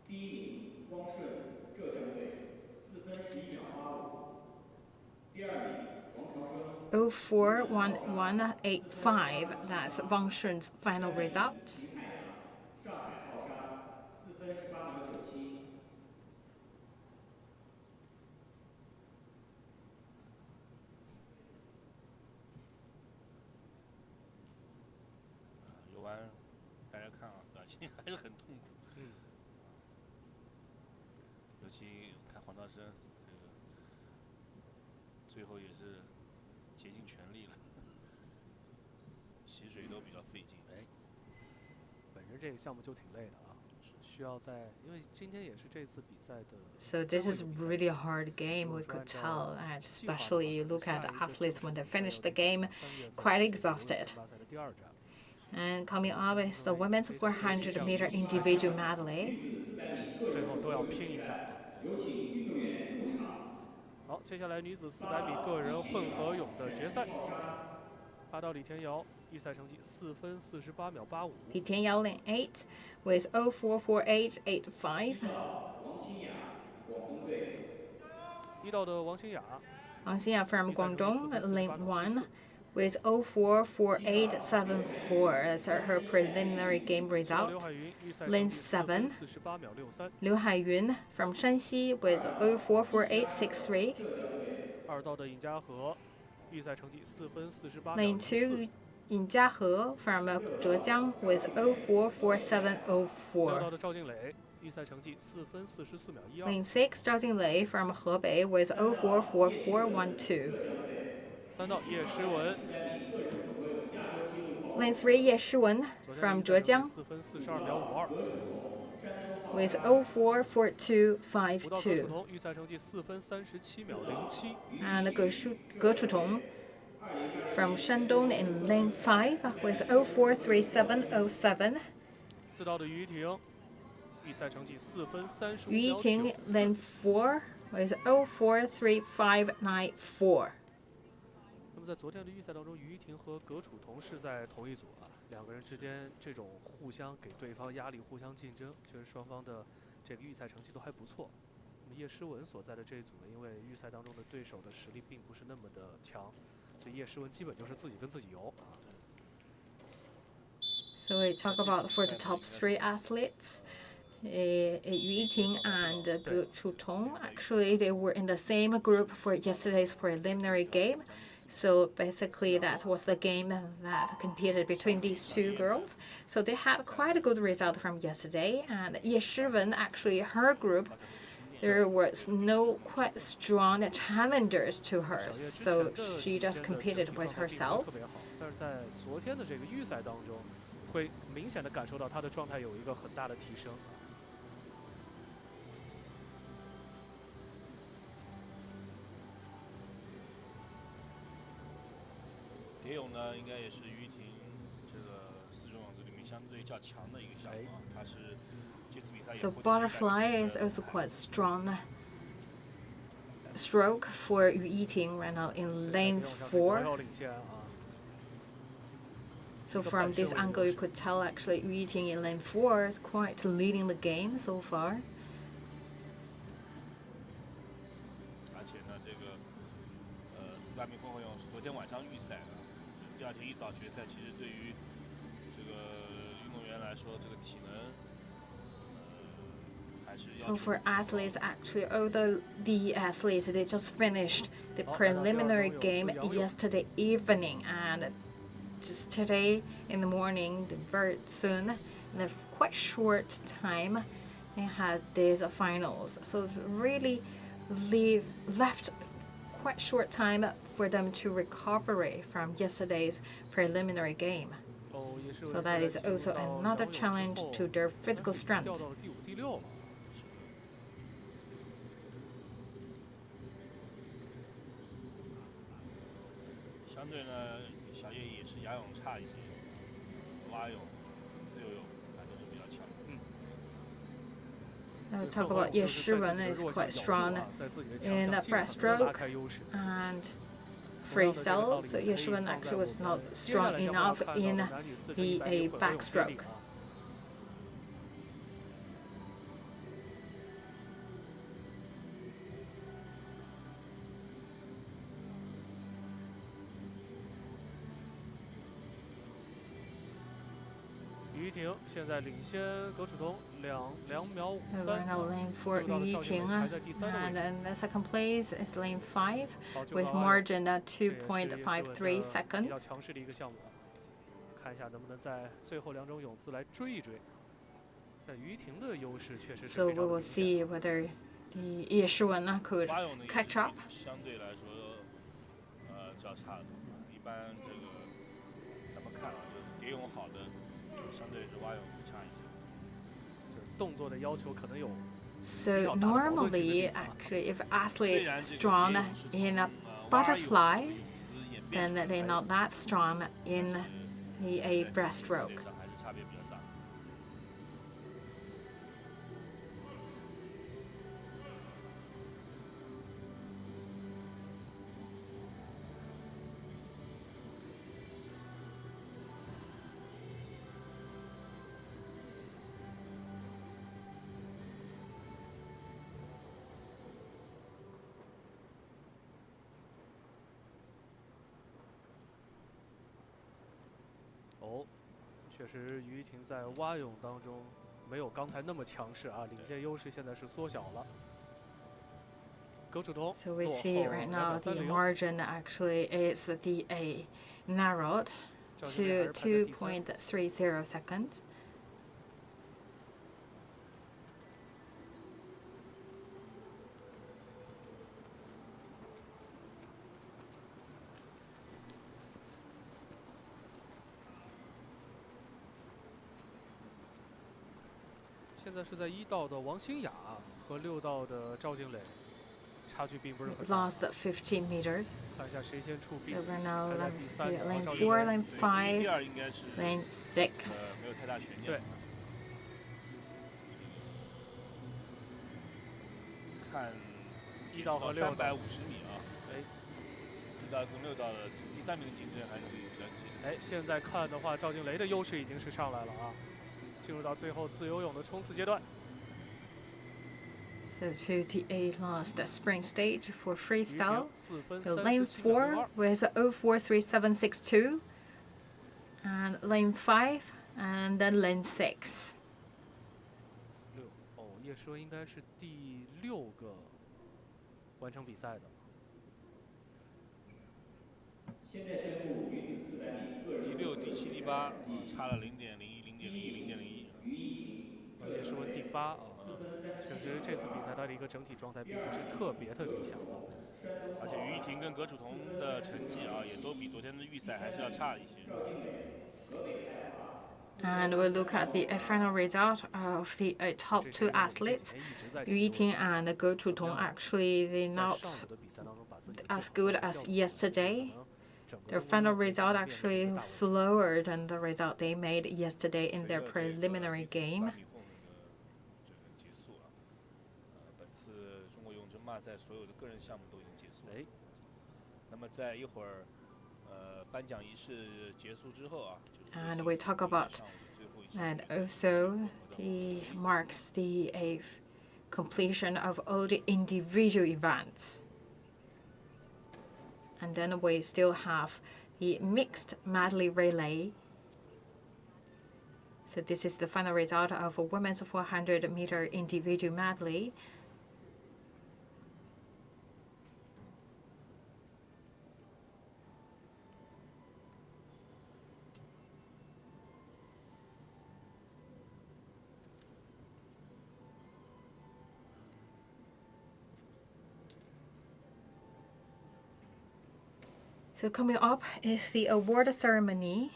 D: 第1名汪顺，浙江队，4分11秒85；第2名王朝生。
C: 041185. That's Wang Shun's final result.
D: 林海洋，上海浩沙，4分18秒97。
B: 游完，大家看啊，表情还是很痛苦。尤其看黄道生，这个最后也是竭尽全力了，起水都比较费劲。
A: 哎，本身这个项目就挺累的啊，需要在，因为今天也是这次比赛的。
C: So this is really a hard game, we could tell, and especially you look at the athletes when they finish the game, quite exhausted. And coming up is the women's 400-meter individual medley.
A: 最后都要拼一下。好，接下来女子400米个人混合泳的决赛，爬到李天瑶，预赛成绩4分48秒85。
C: 李天瑶lane 8 with 044885.
A: 一道的王清雅。
C: 王清雅 from Guangdong, lane 1 with 044874. That's her preliminary game result. Lane 7, 刘海云 from Shanxi with 044863.
A: 二道的尹佳禾，预赛成绩4分48秒
C: Lane 2, Yin Jiahe from Zhejiang with 044704.
A: 六道的赵静蕾，预赛成绩4分44秒12。
C: Lane 6, Zhao Jinglei from Hebei with 044412.
A: 三道叶诗文，
C: Lane 3, Ye Shiwen from Zhejiang
A: 4分42秒52。
C: with
A: 五道葛楚
C: 044252.
A: 彤，预赛成绩4分37秒07。
C: And Ge Chutong from Shandong in lane 5 with 043707.
A: 四道的于依婷，预赛成绩4分35
C: 于依
A: 秒
C: 婷
A: 94。
C: lane 4 with 043594.
A: 那么在昨天的预赛当中，于依婷和葛楚彤是在同一组啊，两个人之间这种互相给对方压力、互相竞争，确实双方的这个预赛成绩都还不错。那么叶诗文所在的这一组呢，因为预赛当中的对手的实力并不是那么的强，所以叶诗文基本就是自己跟自己游啊。
C: So we talk about for the top 3 athletes. Yu Yiting and Ge Chutong, actually they were in the same group for yesterday's preliminary game. So basically that was the game that competed between these 2 girls. So they had quite a good result from yesterday. And Ye Shiwen, actually her group, there was no quite strong challengers to her. So she just competed with herself.
A: 但是在昨天的这个预赛当中，会明显的感受到她的状态有一个很大的提升。
B: 蝶泳呢，应该也是于依婷这个4种泳姿里面相对较强的一个项目啊，它是这次比赛。
C: So butterfly is also quite strong stroke for Yu Yiting right now in lane 4. So from this angle, you could tell actually Yu Yiting in lane 4 is quite leading the game so far.
B: 而且呢，这个400米混合泳是昨天晚上预赛的，第2天一早决赛，其实对于这个运动员来说，这个体能还是要。
C: So for athletes, actually, all the athletes, they just finished the preliminary game yesterday evening, and just today in the morning, very soon, in a quite short time, they had these finals. So really left quite short time for them to recover from yesterday's preliminary game. So that is also another challenge to their physical strength.
B: 这蛙泳差一些，蛙泳、自由泳还都是比较强的。
C: Talk about Ye Shiwen is quite strong in breaststroke and freestyle. So Ye Shiwen actually was not strong enough in the backstroke. We're now lane 4 Ye Shiwen, and in the second place is lane 5 with margin at 2.53 seconds.
A: 比较强势的一个项目，看一下能不能在最后2种泳姿来追一追。但于婷的优势确实是
C: So we will see whether the Ye Shiwen could catch up.
B: 相对来说，较差的。一般这个咱们看啊，就是蝶泳好的，相对是蛙泳会差一些。
A: 动作的要求可能有。
C: So normally, actually, if athletes strong in a butterfly, then they're not that strong in a breaststroke.
A: 哦，确实于婷在蛙泳当中没有刚才那么强势啊，领先优势现在是缩小了。葛楚彤
C: So we see right now the margin actually is narrowed to 2.30 seconds. .
A: 现在是在1道的王欣雅和6道的赵静蕾，差距并不是很大。
C: Lost 15 meters.
A: 看一下谁先出臂。
C: So we're now
A: 排在第3名
C: lane
A: 赵静
C: 4,
A: 蕾
C: lane 5, lane 6.
B: 没有太大悬念。
A: 对。
B: 看
A: 1道和6道
B: 350米啊，1道跟6道的第3名竞争还是比较紧。
A: 哎，现在看的话，赵静蕾的优势已经是上来了啊。 进入到最后自由泳的冲刺阶段。
C: So to the last sprint stage for freestyle. So lane 4 with 043762, and lane 5, and then lane 6.
A: 哦，叶奢应该是第6个完成比赛的。
D: 现在宣布女子400米个人
B: 第6、第7、第8，差了0.01、0.01、0.01。
A: 叶诗文第8啊，确实这次比赛他的一个整体状态并不是特别的理想啊。
B: 而且于婷跟葛楚彤的成绩啊，也都比昨天的预赛还是要差一些。
C: And we'll look at the final result of the top 2 athletes. Yu Yiting and Ge Chutong actually they're not as good as yesterday. Their final result actually was slower than the result they made yesterday in their preliminary game.
B: 本次中国游泳争霸赛所有的个人项目都已经结束。那么在一会儿，颁奖仪式结束之后啊，
C: And we talk about and also the marks the completion of all the individual events. And then we still have the mixed medley relay. So this is the final result of a women's 400-meter individual medley. So coming up is the award ceremony.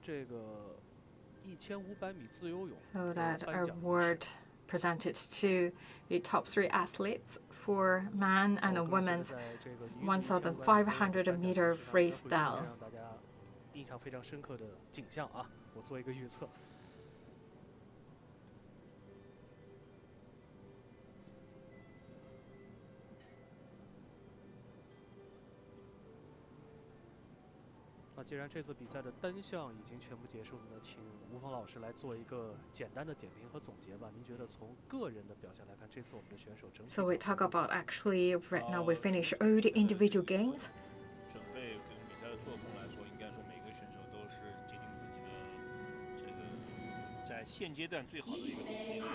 A: 这个1500米自由泳
C: So
A: 的
C: that
A: 颁奖仪式
C: award presented to the top 3 athletes for man and
A: 我个人觉得
C: women's
A: 在这个女子1500
C: 1,500 meter
A: 米自由泳颁奖仪式上应该会出现
C: freestyle.
A: 让大家印象非常深刻的景象啊！我做一个预测。那既然这次比赛的单项已经全部结束了，那请吴峰老师来做一个简单的点评和总结吧。您觉得从个人的表现来看，这次我们的选手整体
C: So we talk about actually right now we finish all the individual games.
B: 准备跟比赛的作风来说，应该说每个选手都是竭尽自己的这个在现阶段最好的一个努力啊。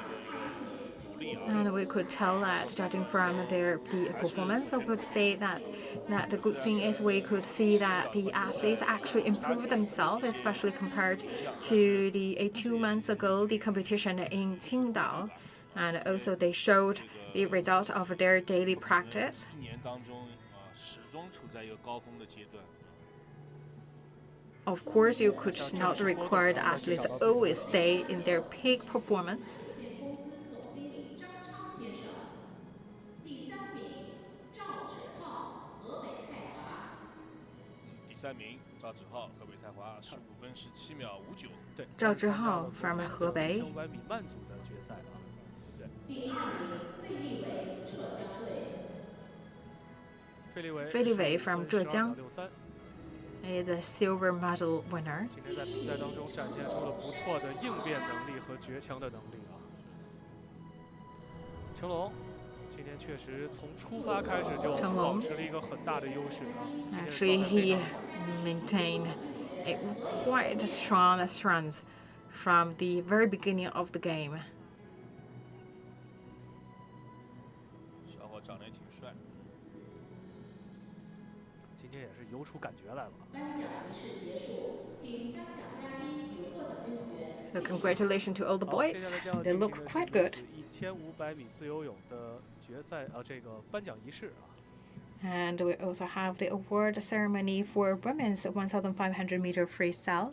C: And we could tell that judging from the performance, we could say that the good thing is we could see that the athletes actually improve themselves, especially compared to the 2 months ago the competition in Qingdao, and also they showed the result of their daily practice.
B: 1年当中始终处在一个高峰的阶段。
C: Of course, you could not require the athletes always stay in their peak performance.
B: 第3名赵志浩，河北泰华15分17秒59。
A: 对，
C: 赵志浩 from 河北。
A: 1500米慢组的决赛啊。
E: 第2名费立伟，浙江队。
C: 费立伟 from 浙江
A: 12.63
C: is the silver medal winner.
A: 今天在比赛当中展现出了不错的应变能力和绝强的能力啊。成龙今天确实从出发开始就保持了一个很大的优势啊。
C: Actually, he maintained a quite strong strength from the very beginning of the game.
B: 小伙长得也挺帅。
A: 今天也是游出感觉来了。
E: 颁奖仪式结束，请颁奖嘉宾与获奖运动员。
C: So congratulations to all the boys. They look quite good.
A: 1500米自由泳的决赛这个颁奖仪式啊。
C: And we also have the award ceremony for women's 1,500 meter freestyle.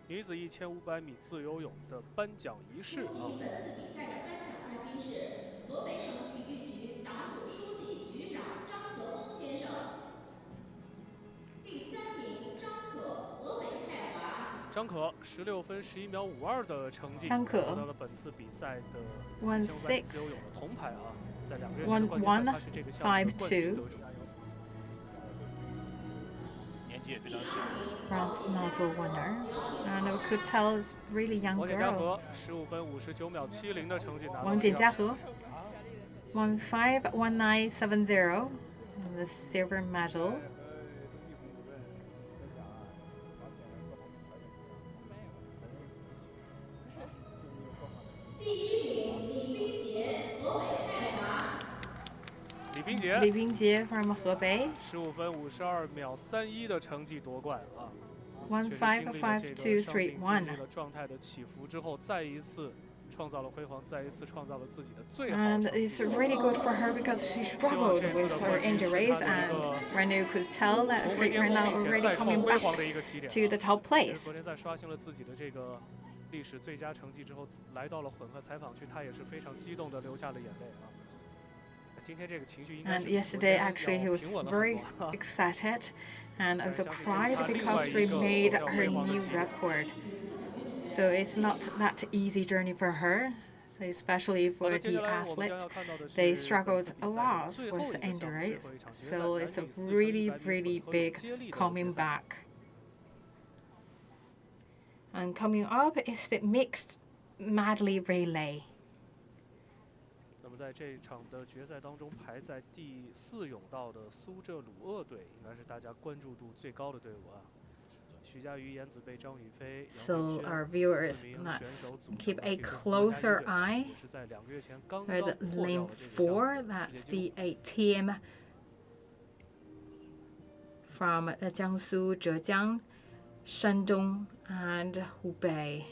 A: 女子1500米自由泳的颁奖仪式啊。
E: 本次比赛的颁奖嘉宾是河北省体育局党组书记、局长张泽峰先生。第3名张可，河北泰华。
A: 张可16分11秒52的成绩，
C: 张可
A: 获得了本次比赛的
C: 16
A: 自由泳的铜牌啊，在2个人冠军赛，他是这个项目的冠军得主。
B: 年纪也非常小。
C: Bronze medal winner, and we could tell it's really young
A: 王简嘉
C: girl.
A: 禾15分59秒70的成绩拿到了
C: 王简嘉禾 151970, the silver medal.
E: 第1名李冰洁，河北泰华。
A: 李冰洁
C: 李冰洁 from 河北
A: 15分52秒31的成绩夺冠啊。
C: 155231.
A: 了状态的起伏之后，再一次创造了辉煌，再一次创造了自己的最好
C: And
A: 成绩。
C: it's really good for her because she struggled with her injuries, and right now you could tell that
A: 重回巅
C: right
A: 峰，
C: now
A: 并且
C: already
A: 再创
C: coming
A: 辉
C: back
A: 煌的一个起点。
C: to the top
A: 昨
C: place.
A: 天在刷新了自己的这个历史最佳成绩之后，来到了混合采访区，他也是非常激动的流下了眼泪啊。今天这个情绪应该
C: And
A: 是比昨
C: yesterday
A: 天
C: actually he
A: 要
C: was
A: 平稳了
C: very
A: 很多。
C: excited and also
A: 相信这是
C: cried
A: 他另
C: because
A: 外
C: she
A: 一个
C: made
A: 走向
C: her
A: 辉煌的
C: new
A: 起点。
C: record. So it's not that easy journey for her. So especially for the athletes, they struggled a lot with injuries. So it's a really, really big coming back. And coming up is the mixed medley relay.
A: 那么在这场的决赛当中，排在第4甬道的苏浙鲁鄂队，应该是大家关注度最高的队伍啊。徐嘉余、严子贝、张雨霏、
C: So our viewers, let's keep a closer eye with lane 4. That's the 8 team from Jiangsu, Zhejiang, Shandong, and Hubei.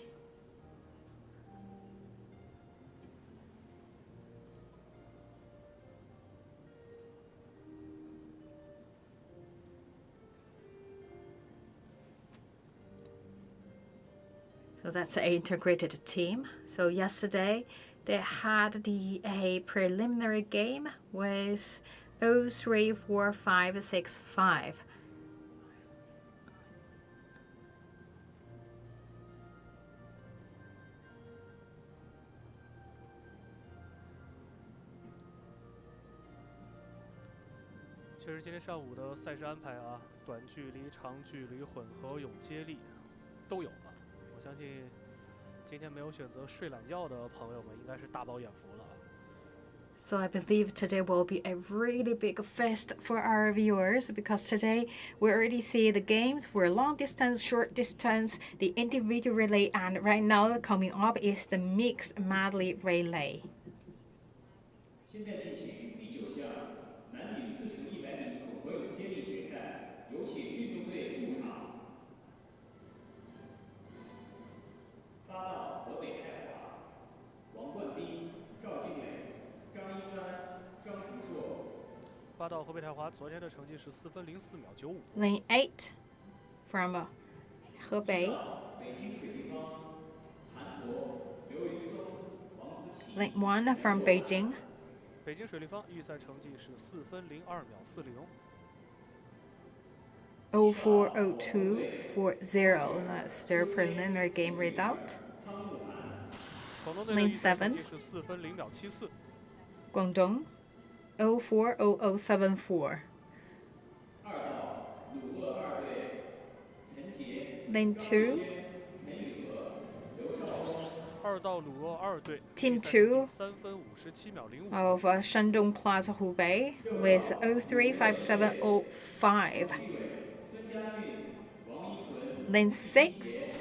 C: So that's an integrated team. So yesterday they had a preliminary game with 0-3-4-5-6-5.
A: 确实，今天上午的赛事安排啊，短距离、长距离、混合泳、接力都有了。我相信今天没有选择睡懒觉的朋友们，应该是大饱眼福了。
C: So I believe today will be a really big feast for our viewers because today we already see the games for long distance, short distance, the individual relay, and right now coming up is the mixed medley relay.
D: 现在进行第9项男女自由100米混合泳接力决赛，有请运动队入场。8道河北泰华，王冠斌、赵静磊、张一帆、张成硕。
A: 8道河北泰华昨天的成绩是4分04秒95。
C: Lane 8 from Hebei.
D: 北京水立方，韩国刘云峰、王思琪。
C: Lane 1 from Beijing.
A: 北京水立方预赛成绩是4分02秒40。
C: 040240. That's their preliminary game result. Lane 7.
A: 是4分0秒74。
C: Guangdong 040074. Lane 2.
A: 2道鲁鄂2队
C: Team 2
A: 3分57秒05。
C: of Shandong Plaza Hubei with 035705. Lane 6.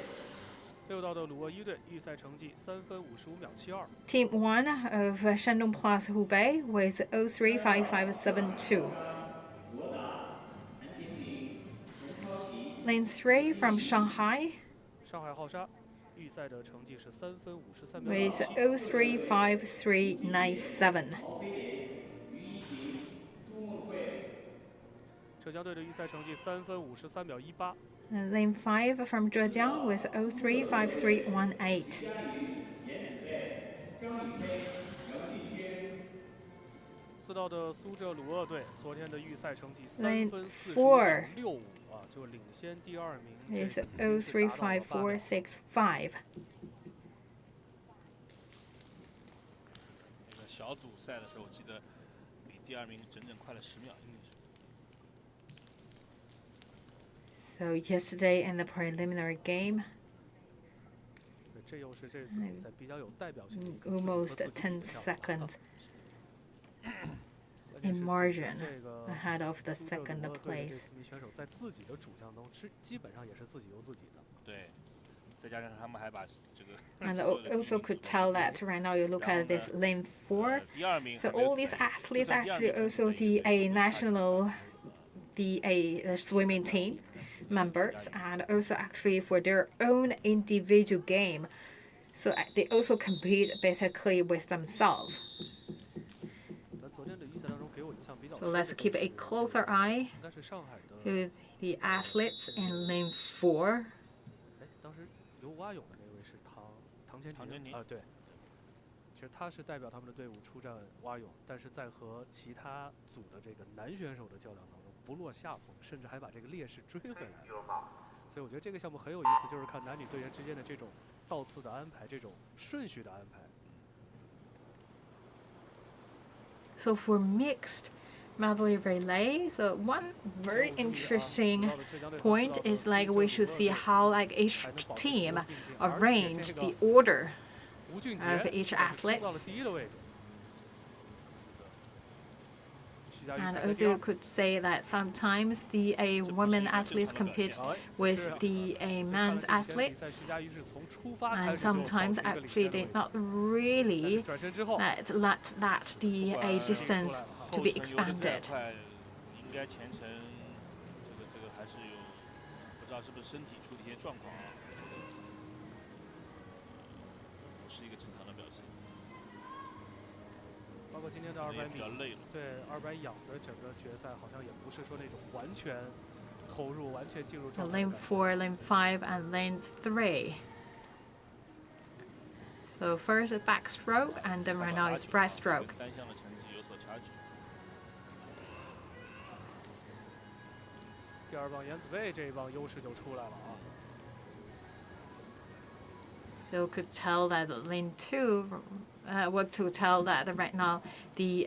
A: 6道的鲁鄂1队预赛成绩3分55秒72。
C: Team 1 of Shandong Plaza Hubei with 035572. Lane 3 from Shanghai
A: 上海浩沙预赛的成绩是3分53秒
C: with
A: 97。
C: 035397.
A: 浙江队的预赛成绩3分53秒18。
C: Lane 5 from Zhejiang with 035318.
A: 4道的苏浙鲁鄂队昨天的预赛成绩3
C: Lane
A: 分
C: 4
A: 45.65啊，就领先第2名。
C: is 035465.
B: 那个小组赛的时候，我记得比第2名整整快了10秒，应该是。
C: So yesterday in the preliminary game,
A: 这又是这次比赛比较有代表性的
C: almost 10 seconds in margin ahead of the second place.
A: 选手在自己的主项中是基本上也是自己游自己的。
B: 对，再加上他们还把这个。
C: And also could tell that right now you look at this lane 4. So all these athletes actually also the national swimming team members and also actually for their own individual game. So they also compete basically with themselves. So let's keep a closer eye to the athletes in lane 4.
A: 当时游蛙泳的那位是唐千妮啊，对。其实他是代表他们的队伍出战蛙泳，但是在和其他组的这个男选手的较量当中不落下风，甚至还把这个劣势追回来。所以我觉得这个项目很有意思，就是看男女队员之间的这种倒刺的安排，这种顺序的安排。
C: So for mixed medley relay, so one very interesting point is like we should see how like each team arrange the order of each athlete. And also could say that sometimes the women athletes compete with the men's athletes, and sometimes actually they not really let that the distance to be expanded.
B: 应该前程这个还是有不知道是不是身体出了一些状况啊，不是一个正常的表现。
A: 包括今天的200米，对200仰的整个决赛，好像也不是说那种完全投入、完全进入状态。
C: Lane 4, Lane 5, and Lane 3. So first is backstroke, and then right now it's breaststroke.
B: 单项的成绩有所差距。
A: 第2棒颜子贝这一棒优势就出来了啊。
C: So could tell that lane 2, what to tell that right now the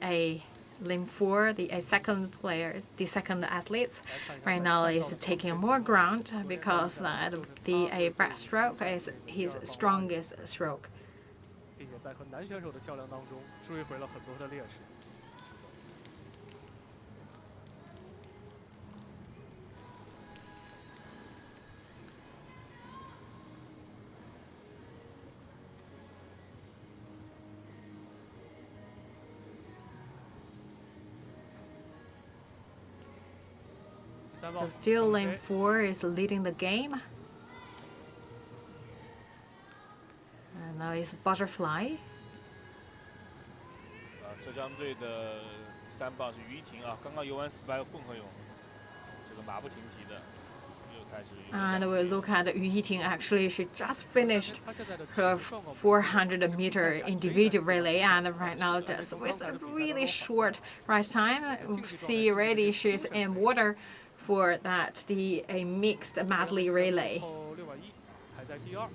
C: lane 4, the second player, the second athlete, right now is taking more ground because the breaststroke is his strongest stroke.
A: 并且在和男选手的较量当中追回了很多的劣势。
C: So still lane 4 is leading the game. And now it's butterfly.
B: 浙江队的第3棒是于一婷啊，刚刚游完400混合泳，这个马不停蹄的，又开始。
C: And we look at Yu Yiting. Actually, she just finished her 400-meter individual relay, and right now just with a really short rise time. See already she's in water for that a mixed medley relay.
A: 排在第2。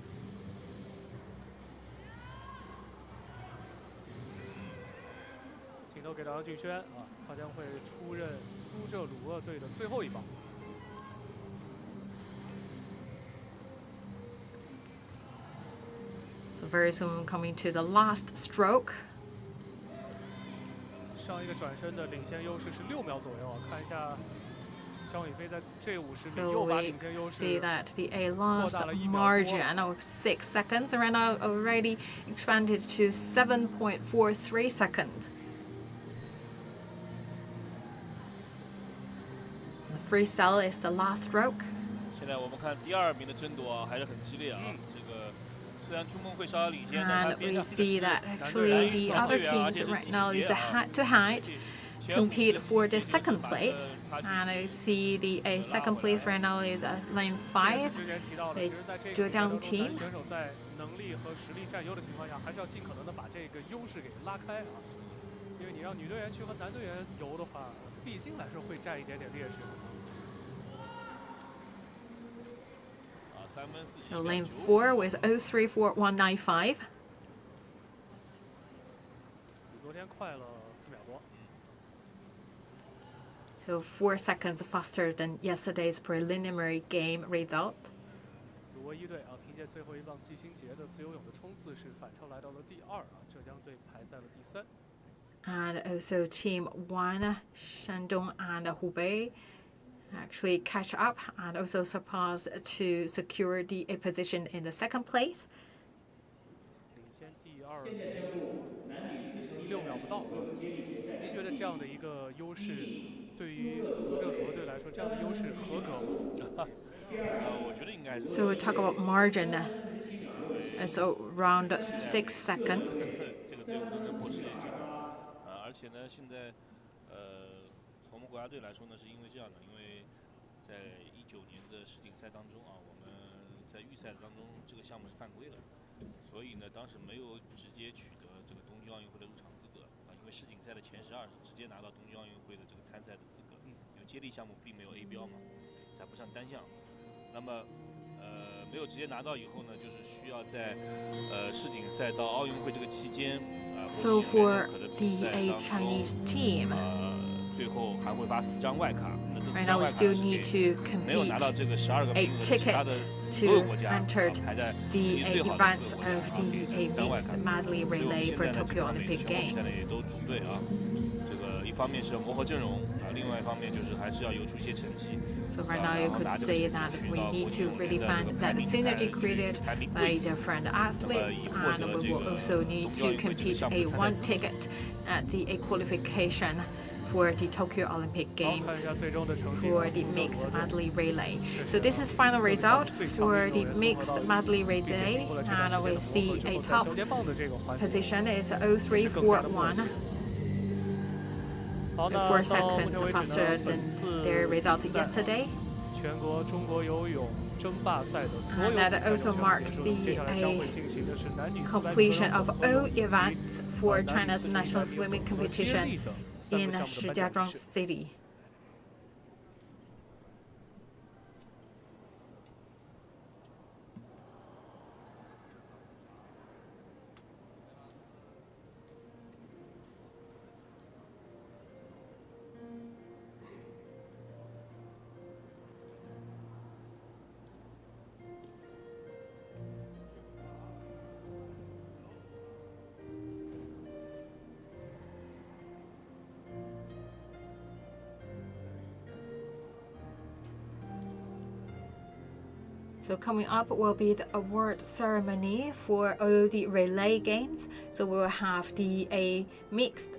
A: 镜头给到杨俊轩啊，他将会出任苏浙鲁鄂队的最后一棒。
C: So very soon coming to the last stroke.
A: 上一个转身的领先优势是6秒左右啊，看一下张雨霏在这50米又
C: So
A: 把
C: we
A: 领先优
C: see
A: 势
C: that the lost margin of 6 seconds right now already expanded to 7.43 seconds. The freestyle is the last stroke.
B: 现在我们看第2名的争夺啊，还是很激烈啊。这个虽然朱梦慧稍稍领先，但
C: And
B: 他边
C: we
B: 上
C: see that actually the other teams right now is a head-to-head compete for the second place. And I see the second place right now is lane 5,
A: 之前提到的，其实在这个
C: 浙江
A: 比赛当中
C: team.
A: 男选手在能力和实力占优的情况下，还是要尽可能的把这个优势给拉开啊。因为你让女队员去和男队员游的话，毕竟来说会占一点点劣势。
C: So lane 4 with 034195.
A: 比昨天快了4秒多。
C: So 4 seconds faster than yesterday's preliminary game result.
A: 鲁沃1队啊，凭借最后一棒季新杰的自由泳的冲刺，是反超来到了第2啊，浙江队排在了第3。
C: And also Team 1, Shandong and Hubei actually catch up and also surpass to secure the position in the second place.
A: 领先第2名6秒不到。您觉得这样的一个优势，对于苏浙鲁鄂队来说，这样的优势合格吗？
B: 我觉得应该是。
C: So we talk about margin. So around 6 seconds.
B: 这个队伍都能破世界纪录而且呢，现在从我们国家队来说呢，是因为这样的，因为在19年的世锦赛当中啊，我们在预赛当中这个项目是犯规了，所以呢，当时没有直接取得这个东京奥运会的入场资格啊，因为世锦赛的前12是直接拿到东京奥运会的这个参赛的资格，因为接力项目并没有 A 标嘛，才不上单项。那么没有直接拿到以后呢，就是需要在世锦赛到奥运会这个期间
C: So for the Chinese team,
B: 最后还会发4张外卡。那这4
C: right
B: 张
C: now
B: 外
C: we
B: 卡
C: still
B: 是
C: need
B: 给
C: to
B: 没有拿到
C: compete
B: 这个12个
C: a
B: 名额的其他的
C: ticket
B: 所有
C: to
B: 国家
C: enter
B: 排在
C: the
B: 成绩最好的4
C: event
B: 个国家
C: of the
B: 给这4张外卡。
C: mixed medley
B: 所以我们
C: relay
B: 现
C: for
B: 在呢，基
C: Tokyo
B: 本上每
C: Olympic
B: 次全国比赛
C: Games.
B: 呢也都组队啊。这个一方面是要磨合阵容啊，另外一方面就是还是要游出一些成绩。
C: So right now you could say that we need to really find that synergy created by different athletes, and we will also need to compete a one ticket at the qualification for the Tokyo Olympic
A: 好，
C: Games
A: 看一下最终的成绩。
C: for the mixed medley relay. So this is final result for the mixed medley relay, and we see a top
A: 小电棒的这个环节。
C: position is 0341.
A: 好，那
C: 4
A: 到目前
C: seconds
A: 为止
C: faster
A: 呢，
C: than
A: 本次
C: their results
A: 比赛
C: yesterday.
A: 全国中国游泳争霸赛的所有
C: And
A: 比
C: that
A: 赛
C: also
A: 都
C: marks
A: 宣布结束了，接下来将会
C: the
A: 进行的是男女400米
C: completion
A: 个
C: of
A: 人混合
C: all
A: 泳以及
C: events for
A: 男女
C: China's
A: 400
C: national
A: 米
C: swimming
A: 混合接
C: competition
A: 力的3个
C: in
A: 项目的颁奖仪
C: Shijiazhuang
A: 式。
C: City. So coming up will be the award ceremony for all the relay games. So we will have the mixed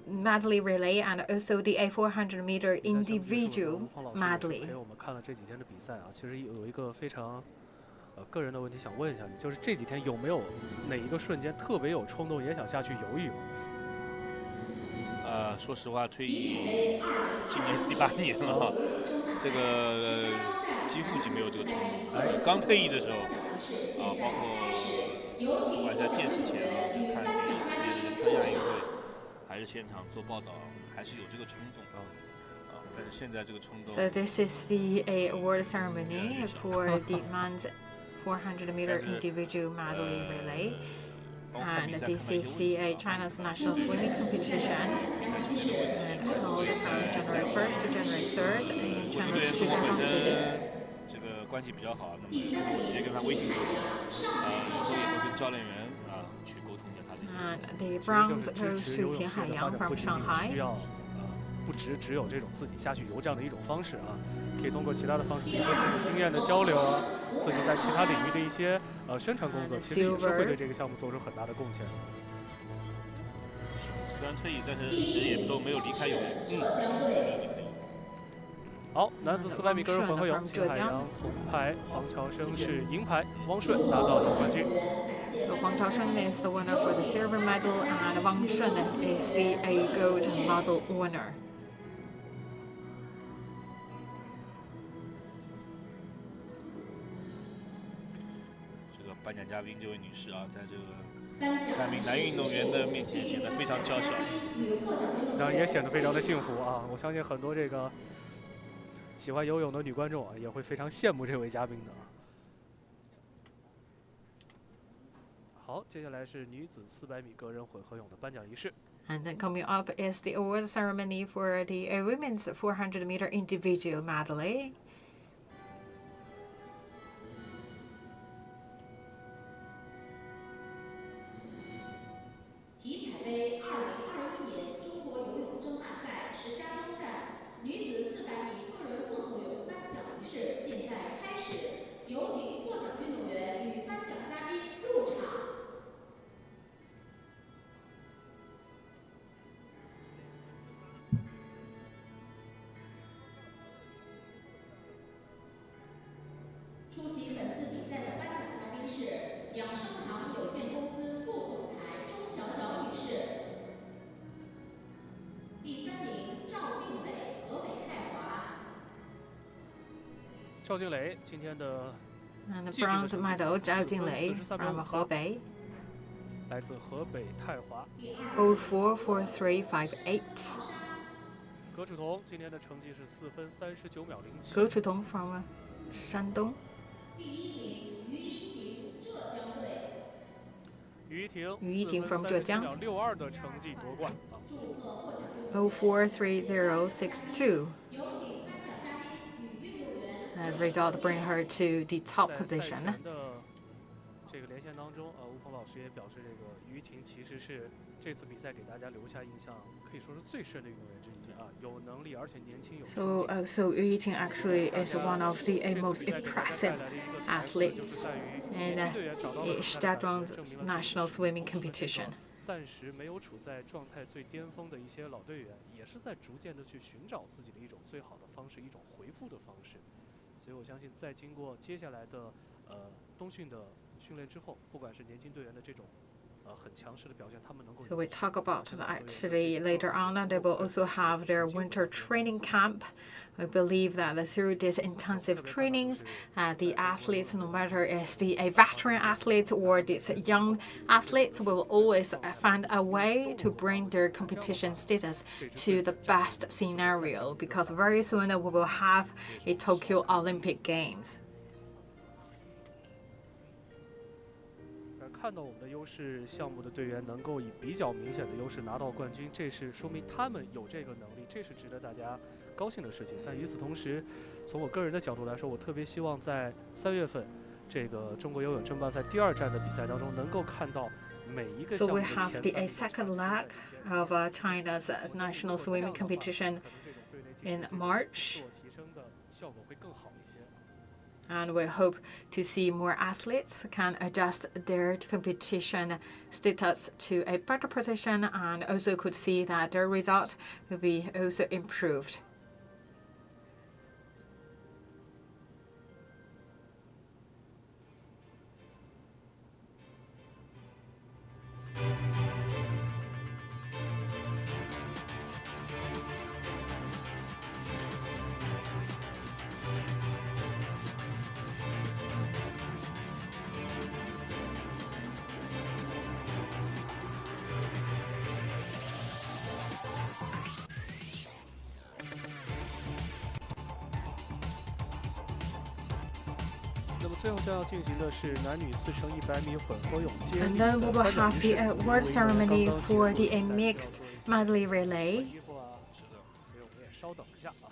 C: medley relay and also the 400-meter individual
A: 黄老师
C: medley.
A: 陪我们看了这几天的比赛啊，其实有一个非常个人的问题想问一下你，就是这几天有没有哪一个瞬间特别有冲动，也想下去游一游？
B: 说实话，退役今年第8年了，这个几乎已经没有这个冲动。刚退役的时候包括不管在电视前就看2014年的仁川亚运会，还是现场做报道，还是有这个冲动但是现在这个冲动。
C: So this is the award ceremony for the men's 400-meter individual medley relay. And this is the China's national swimming competition, and held from January 1st to January 3rd in China's Shijiazhuang City.
B: 这个关系比较好，那么我直接跟他微信沟通，有时候也会跟教练员去沟通一下他的。
C: And the bronze goes to Qin Haiyang from Shanghai.
A: 需要不只有这种自己下去游这样的一种方式啊，可以通过其他的方式，比如说自己经验的交流啊，自己在其他领域的一些宣传工作，其实也是会对这个项目做出很大的贡献。
B: 虽然退役，但是一直也都没有离开游泳。
A: 好，男子400米个人混合泳，秦海洋铜牌，黄朝生是银牌，汪顺拿到了冠军。
C: Wang Shun is the winner for the silver medal, and Wang Shun is the gold medal winner.
B: 这个颁奖嘉宾这位女士在这个3名男运动员的面前显得非常娇小，
A: 当然也显得非常的幸福啊！我相信很多这个喜欢游泳的女观众也会非常羡慕这位嘉宾的。好，接下来是女子400米个人混合泳的颁奖仪式。
C: And then coming up is the award ceremony for the women's 400-meter individual medley.
E: 体彩杯2021年中国游泳争霸赛石家庄站女子400米个人混合泳颁奖仪式现在开始，有请获奖运动员与颁奖嘉宾入场。 出席本次比赛的颁奖嘉宾是养生堂有限公司副总裁钟晓晓女士。第3名赵静蕾，河北泰华。
A: 赵静蕾今天的
C: And the bronze medal, Zhao Jinglei from Hebei.
A: 来自河北泰华。
C: 044358.
A: 葛楚彤今天的成绩是4分39秒07。
C: Go Chutong from Shandong.
A: 于
C: 依婷 from
A: 4分
C: 浙江
A: 37秒62的成绩夺冠啊。
C: 043062. Result bring her to the top
A: 在赛
C: position.
A: 前的这个连线当中，吴鹏老师也表示，这个于婷其实是这次比赛给大家留下印象可以说是最深的运动员之一啊，有能力而且年轻有冲劲。
C: So Yu Yiting actually is one of the most impressive athletes in Shijiazhuang national swimming competition.
A: 暂时没有处在状态最巅峰的一些老队员，也是在逐渐的去寻找自己的一种最好的方式，一种回复的方式。所以我相信，在经过接下来的冬训的训练之后，不管是年轻队员的这种很强势的表现，他们能够。
C: So we talk about that actually later on, and they will also have their winter training camp. I believe that through this intensive trainings, the athletes, no matter is a veteran athlete or these young athletes, will always find a way to bring their competition status to the best scenario. Because very soon we will have a Tokyo Olympic Games.
A: 看到我们的优势项目的队员能够以比较明显的优势拿到冠军，这是说明他们有这个能力，这是值得大家高兴的事情。但与此同时，从我个人的角度来说，我特别希望在3月份这个中国游泳争霸赛第2站的比赛当中，能够看到每一个项
C: So
A: 目
C: we
A: 的
C: have
A: 前
C: a
A: 3
C: second leg of China's national swimming competition in March.
A: 自我提升的效果会更好一些。
C: And we hope to see more athletes can adjust their competition status to a better position, and also could see that their result will be also improved. And then we will have the award ceremony for the mixed medley relay.
A: 稍等一下啊。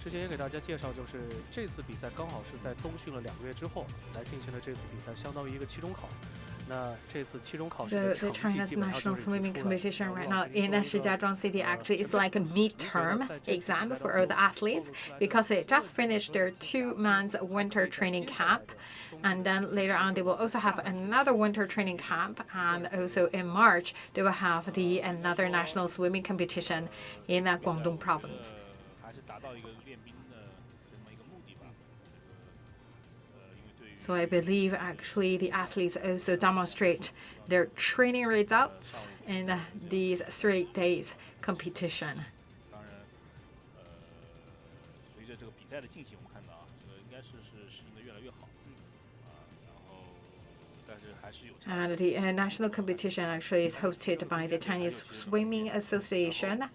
A: 之前也给大家介绍，就是这次比赛刚好是在冬训了2个月之后来进行的这次比赛，相当于一个期中考。那这次期中考试的
C: So the
A: 成绩
C: China's
A: 基本上
C: national
A: 就是已经
C: swimming
A: 出来了。
C: competition right now in Shijiazhuang City actually is like a midterm exam for all the athletes, because they just finished their 2 months winter training camp. And then later on, they will also have another winter training camp. And also in March, they will have another national swimming competition in Guangdong province.
B: 还是达到一个练兵的这么一个目的吧。因为对于
C: So I believe actually the athletes also demonstrate their training results in these 3 days competition.
B: 当然，随着这个比赛的进行，我们看到啊，这个应该是适应的越来越好。然后，但是还是有差。
C: And the national competition actually is hosted by the Chinese Swimming Association,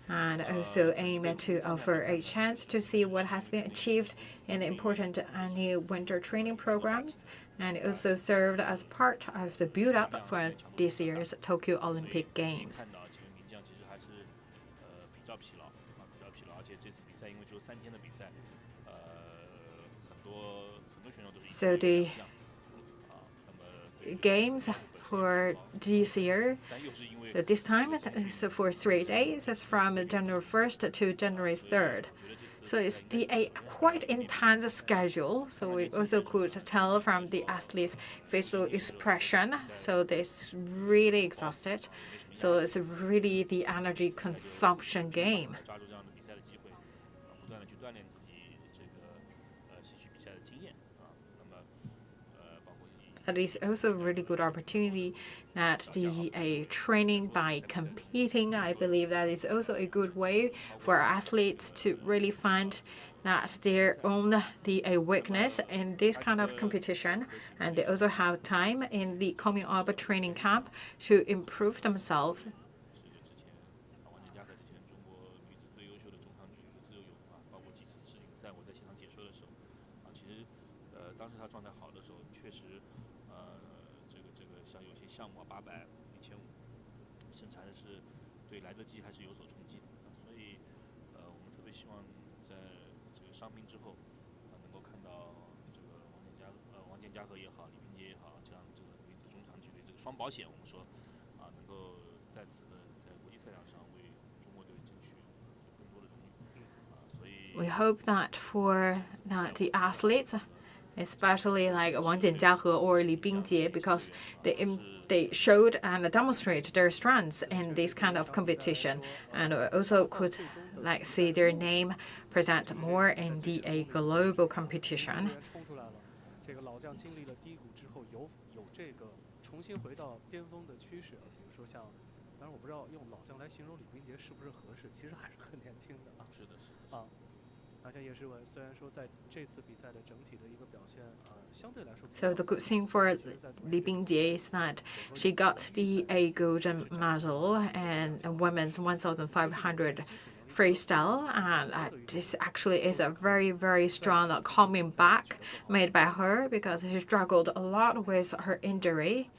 C: and also aim to offer a chance to see what has been achieved in the important annual winter training programs, and also served as part of the build-up for this year's Tokyo Olympic Games.
B: 看到几位名将其实还是比较疲劳啊，比较疲劳，而且这次比赛因为只有3天的比赛，很多选手都是
C: So the games for this year, this time is for 3 days, it's from January 1st to January 3rd. So it's a quite intense schedule. So we also could tell from the athletes' facial expression. So they're really exhausted. So it's really the energy consumption game.
B: 抓住这样的比赛的机会，不断的去锻炼自己这个吸取比赛的经验啊。那么包括
C: It is also a really good opportunity that the training by competing. I believe that is also a good way for athletes to really find that they own the weakness in this kind of competition, and they also have time in the coming up training camp to improve themselves.
B: 是就之前王健佳和之前中国女子最优秀的中长距离的自由泳包括几次世锦赛，我在现场解说的时候其实当时她状态好的时候，确实这个像有些项目800、1500，身材是对来得及还是有所冲击的所以我们特别希望在这个伤病之后能够看到这个王健佳和也好，李冰洁也好，这样这个女子中长距离这个双保险，我们说能够在此的在国际赛场上为中国队争取更多的荣誉所以
C: We hope that for the athletes, especially like Wang Jianjia or Li Bingjie, because they showed and demonstrated their strengths in this kind of competition, and also could like see their name present more in the global competition.
A: 冲出来了，这个老将经历了低谷之后，有这个重新回到巅峰的趋势。比如说像，当然我不知道用老将来形容李冰洁是不是合适，其实还是很年轻的
B: 是的，
A: 那像叶诗文，虽然说在这次比赛的整体的一个表现相对来说。
C: So the good thing for Li Bingjie is that she got the golden medal in women's 1,500 freestyle, and this actually is a very, very strong coming back made by her because she struggled a lot with her injury.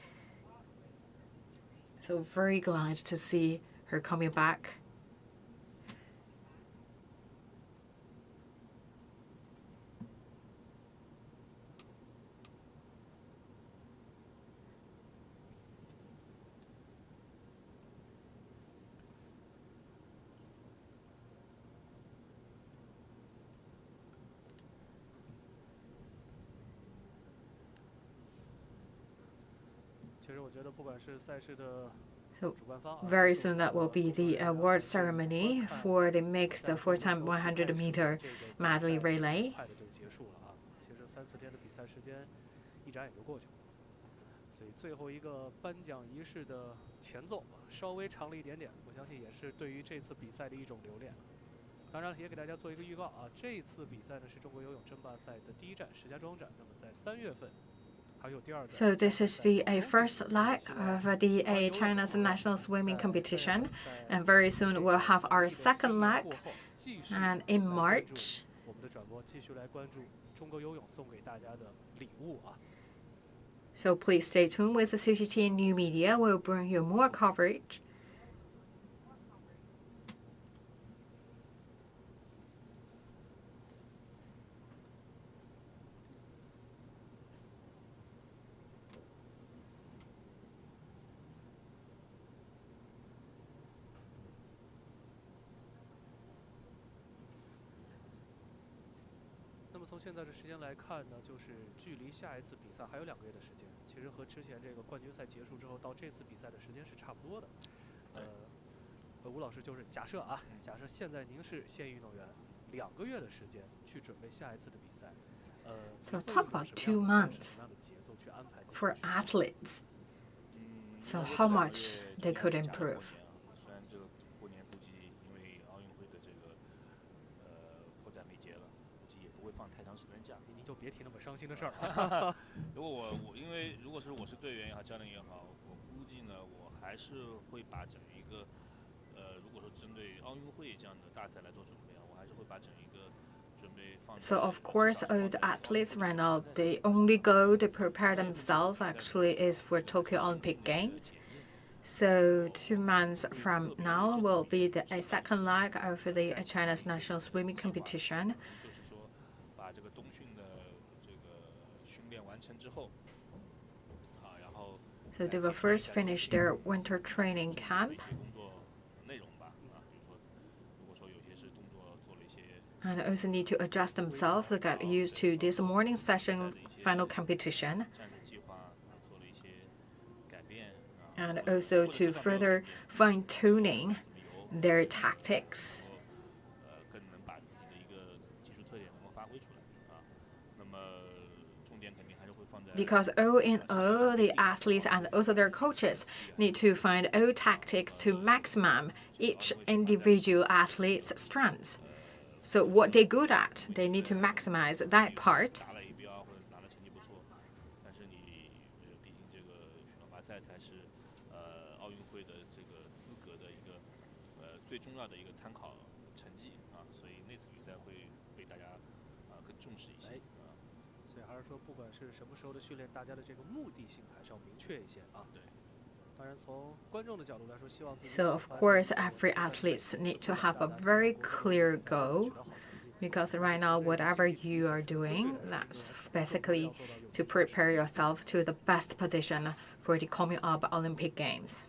C: So very glad to see her coming back. So very soon that will be the award ceremony for the mixed 4x 100 meter medley relay.
A: 其实3、4天的比赛时间一眨眼就过去了，所以最后一个颁奖仪式的前奏稍微长了一点点，我相信也是对于这次比赛的一种留恋。当然也给大家做一个预告这次比赛呢是中国游泳争霸赛的第一站石家庄站，那么在3月份。
C: So this is the first leg of the China's national swimming competition, and very soon we'll have our second leg, and in March. So please stay tuned with the CGTN New Media. We'll bring you more coverage.
A: 那么从现在的时间来看呢，就是距离下一次比赛还有2个月的时间。其实和之前这个冠军赛结束之后到这次比赛的时间是差不多的。吴老师就是假设假设现在您是现役运动员，2个月的时间去准备下一次的比赛。
C: So talk about 2 months for athletes. So how much they could improve.
B: 虽然这个过年估计因为奥运会的这个迫在眉睫了，估计也不会放太长时间假。
A: 您就别提那么伤心的事儿。
B: 如果我因为如果是我是队员也好，教练也好，我估计呢，我还是会把整一个如果说针对奥运会这样的大赛来做准备我还是会把整一个。
C: So of course, all the athletes right now, the only goal to prepare themselves actually is for Tokyo Olympic Games. So 2 months from now will be the second leg of the China's national swimming competition. So they will first finish their winter training camp. And also need to adjust themselves to get used to this morning session final competition. And also to further fine-tuning their tactics. Because all in all, the athletes and also their coaches need to find all tactics to maximum each individual athlete's strengths. So what they're good at, they need to maximize that part.
B: 拿了 A 标或者拿的成绩不错，但是你毕竟这个选拔赛才是奥运会的这个资格的一个最重要的一个参考成绩啊，所以那次比赛会被大家更重视一些。
A: 所以还是说，不管是什么时候的训练，大家的这个目的性还是要明确一些啊。
B: 对。
C: So of course, every athletes need to have a very clear goal, because right now, whatever you are doing, that's basically to prepare yourself to the best position for the coming up Olympic Games.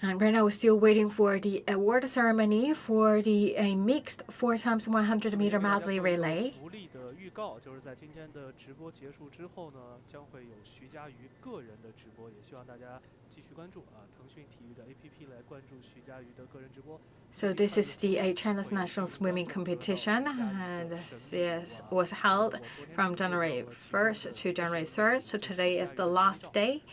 C: And right now, we're still waiting for the award ceremony for the mixed 4x100-meter medley relay.
A: 福利的预告就是在今天的直播结束之后呢，将会有徐嘉余个人的直播，也希望大家继续关注啊，腾讯体育的 APP 来关注徐嘉余的个人直播。
C: So this is the China's national swimming competition, and this was held from January 1st to January 3rd. So today is the last day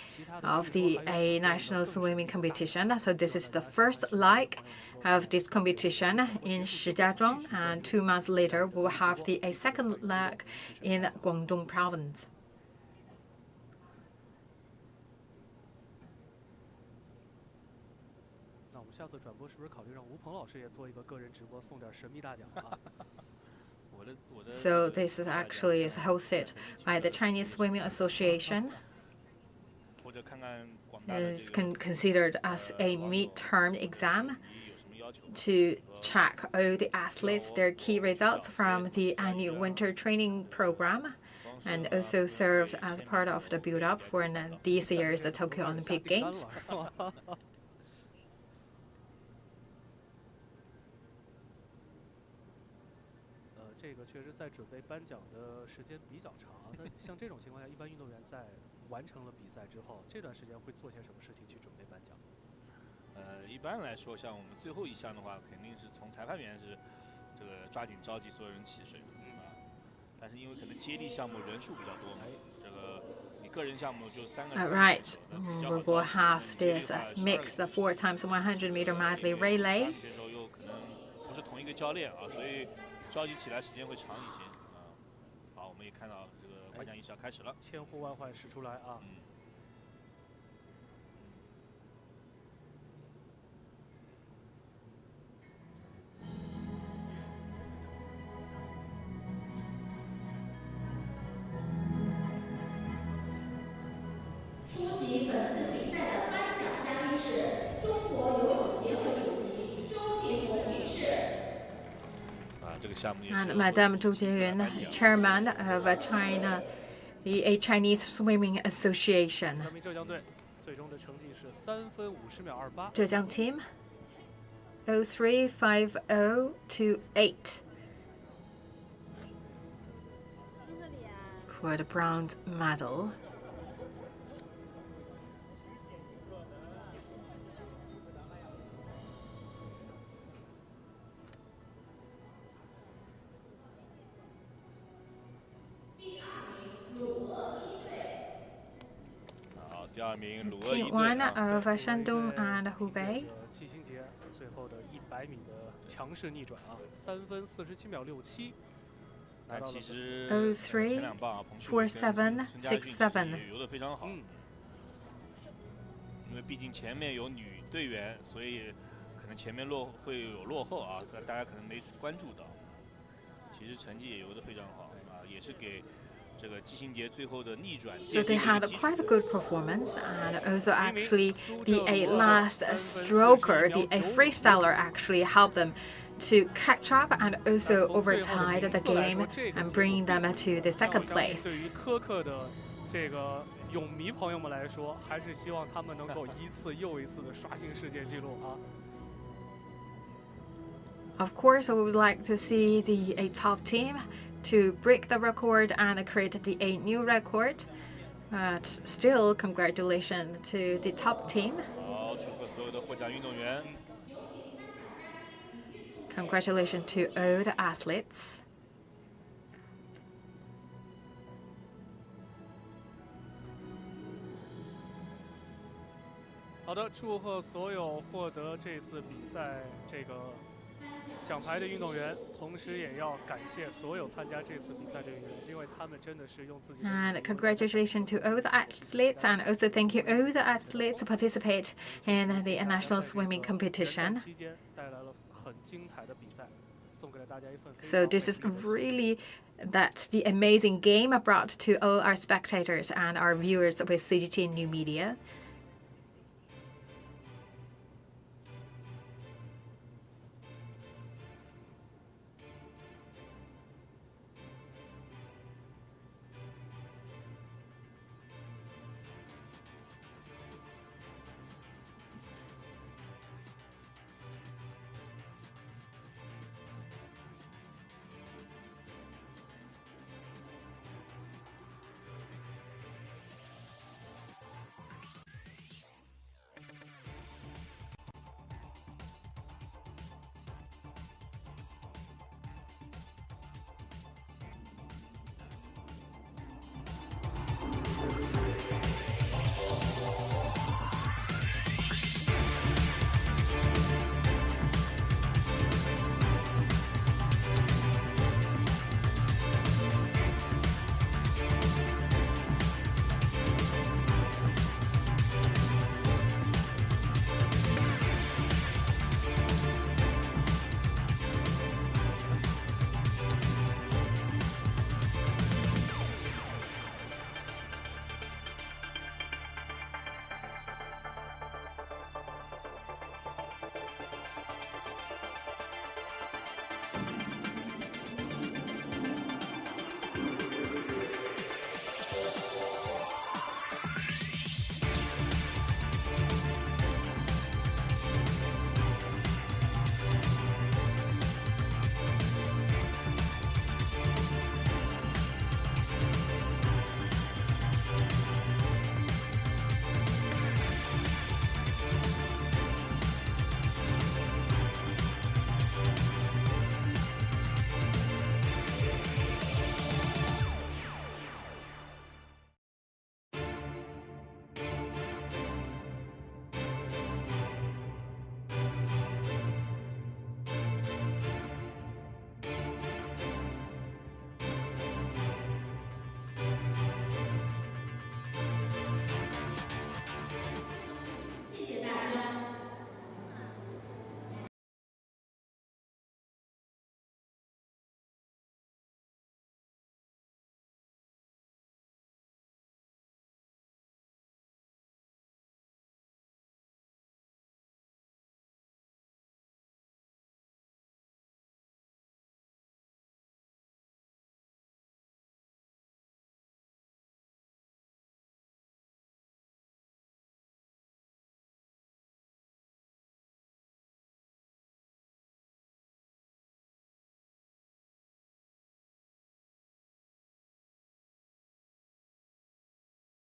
C: of the national swimming competition. So this is the first leg of this competition in Shijiazhuang, and 2 months later we'll have the second leg in Guangdong province.
A: 下次转播是不是考虑让吴鹏老师也做一个个人直播，送点神秘大奖啊？
C: So this is actually is hosted by the Chinese Swimming Association. Is considered as a midterm exam to check all the athletes, their key results from the annual winter training program, and also serves as part of the build-up for this year's Tokyo Olympic Games.
A: 这个确实在准备颁奖的时间比较长。那像这种情况下，一般运动员在完成了比赛之后，这段时间会做些什么事情去准备颁奖？
B: 一般来说，像我们最后一项的话，肯定是从裁判员是这个抓紧召集所有人起水啊。但是因为可能接力项目人数比较多嘛，这个你个人项目就3个人。
C: Right, we will have this mixed 4x100-meter medley relay.
B: 这时候又可能不是同一个教练啊，所以 召集起来时间会长一些啊。好，我们也看到这个颁奖仪式要开始了，
A: 千呼万唤始出来啊。
E: 出席本次比赛的颁奖嘉宾是中国游泳协会主席周继红女士。
C: And Madame Zhou Jiayuan, chairman of China, the Chinese Swimming Association.
A: 浙江队最终的成绩是3分50秒28。
C: 浙江 team 0350 to 8 for the bronze medal.
B: 第2名鲁俄
C: Team
B: 一
C: 1
B: 队
C: of Shandong and Hubei.
A: 季新杰最后的100米的强势逆转啊，3分47秒67。
B: 但其实
C: 03 47 67
B: 游得非常好。因为毕竟前面有女队员，所以可能前面会有落后啊，大家可能没关注到。其实成绩也游得非常好啊，也是给
C: So they had quite a good performance, and also actually the last stroker, the freestyler actually helped them to catch up and also overtide the game and bring them to the second place.
A: 对于苛刻的这个泳迷朋友们来说，还是希望他们能够一次又一次的刷新世界纪录啊。
C: Of course, we would like to see the top team to break the record and create the new record. But still, congratulations to the top team.
B: 好，祝贺所有的获奖运动员。
C: Congratulations to all the athletes.
A: 好的，祝贺所有获得这次比赛这个奖牌的运动员，同时也要感谢所有参加这次比赛的运动员，因为他们真的是用自己的。
C: And congratulations to all the athletes, and also thank you all the athletes who participate in the national swimming competition.
A: 期间带来了很精彩的比赛，送给了大家一份。
C: So this is really that's the amazing game brought to all our spectators and our viewers with CGTN New Media.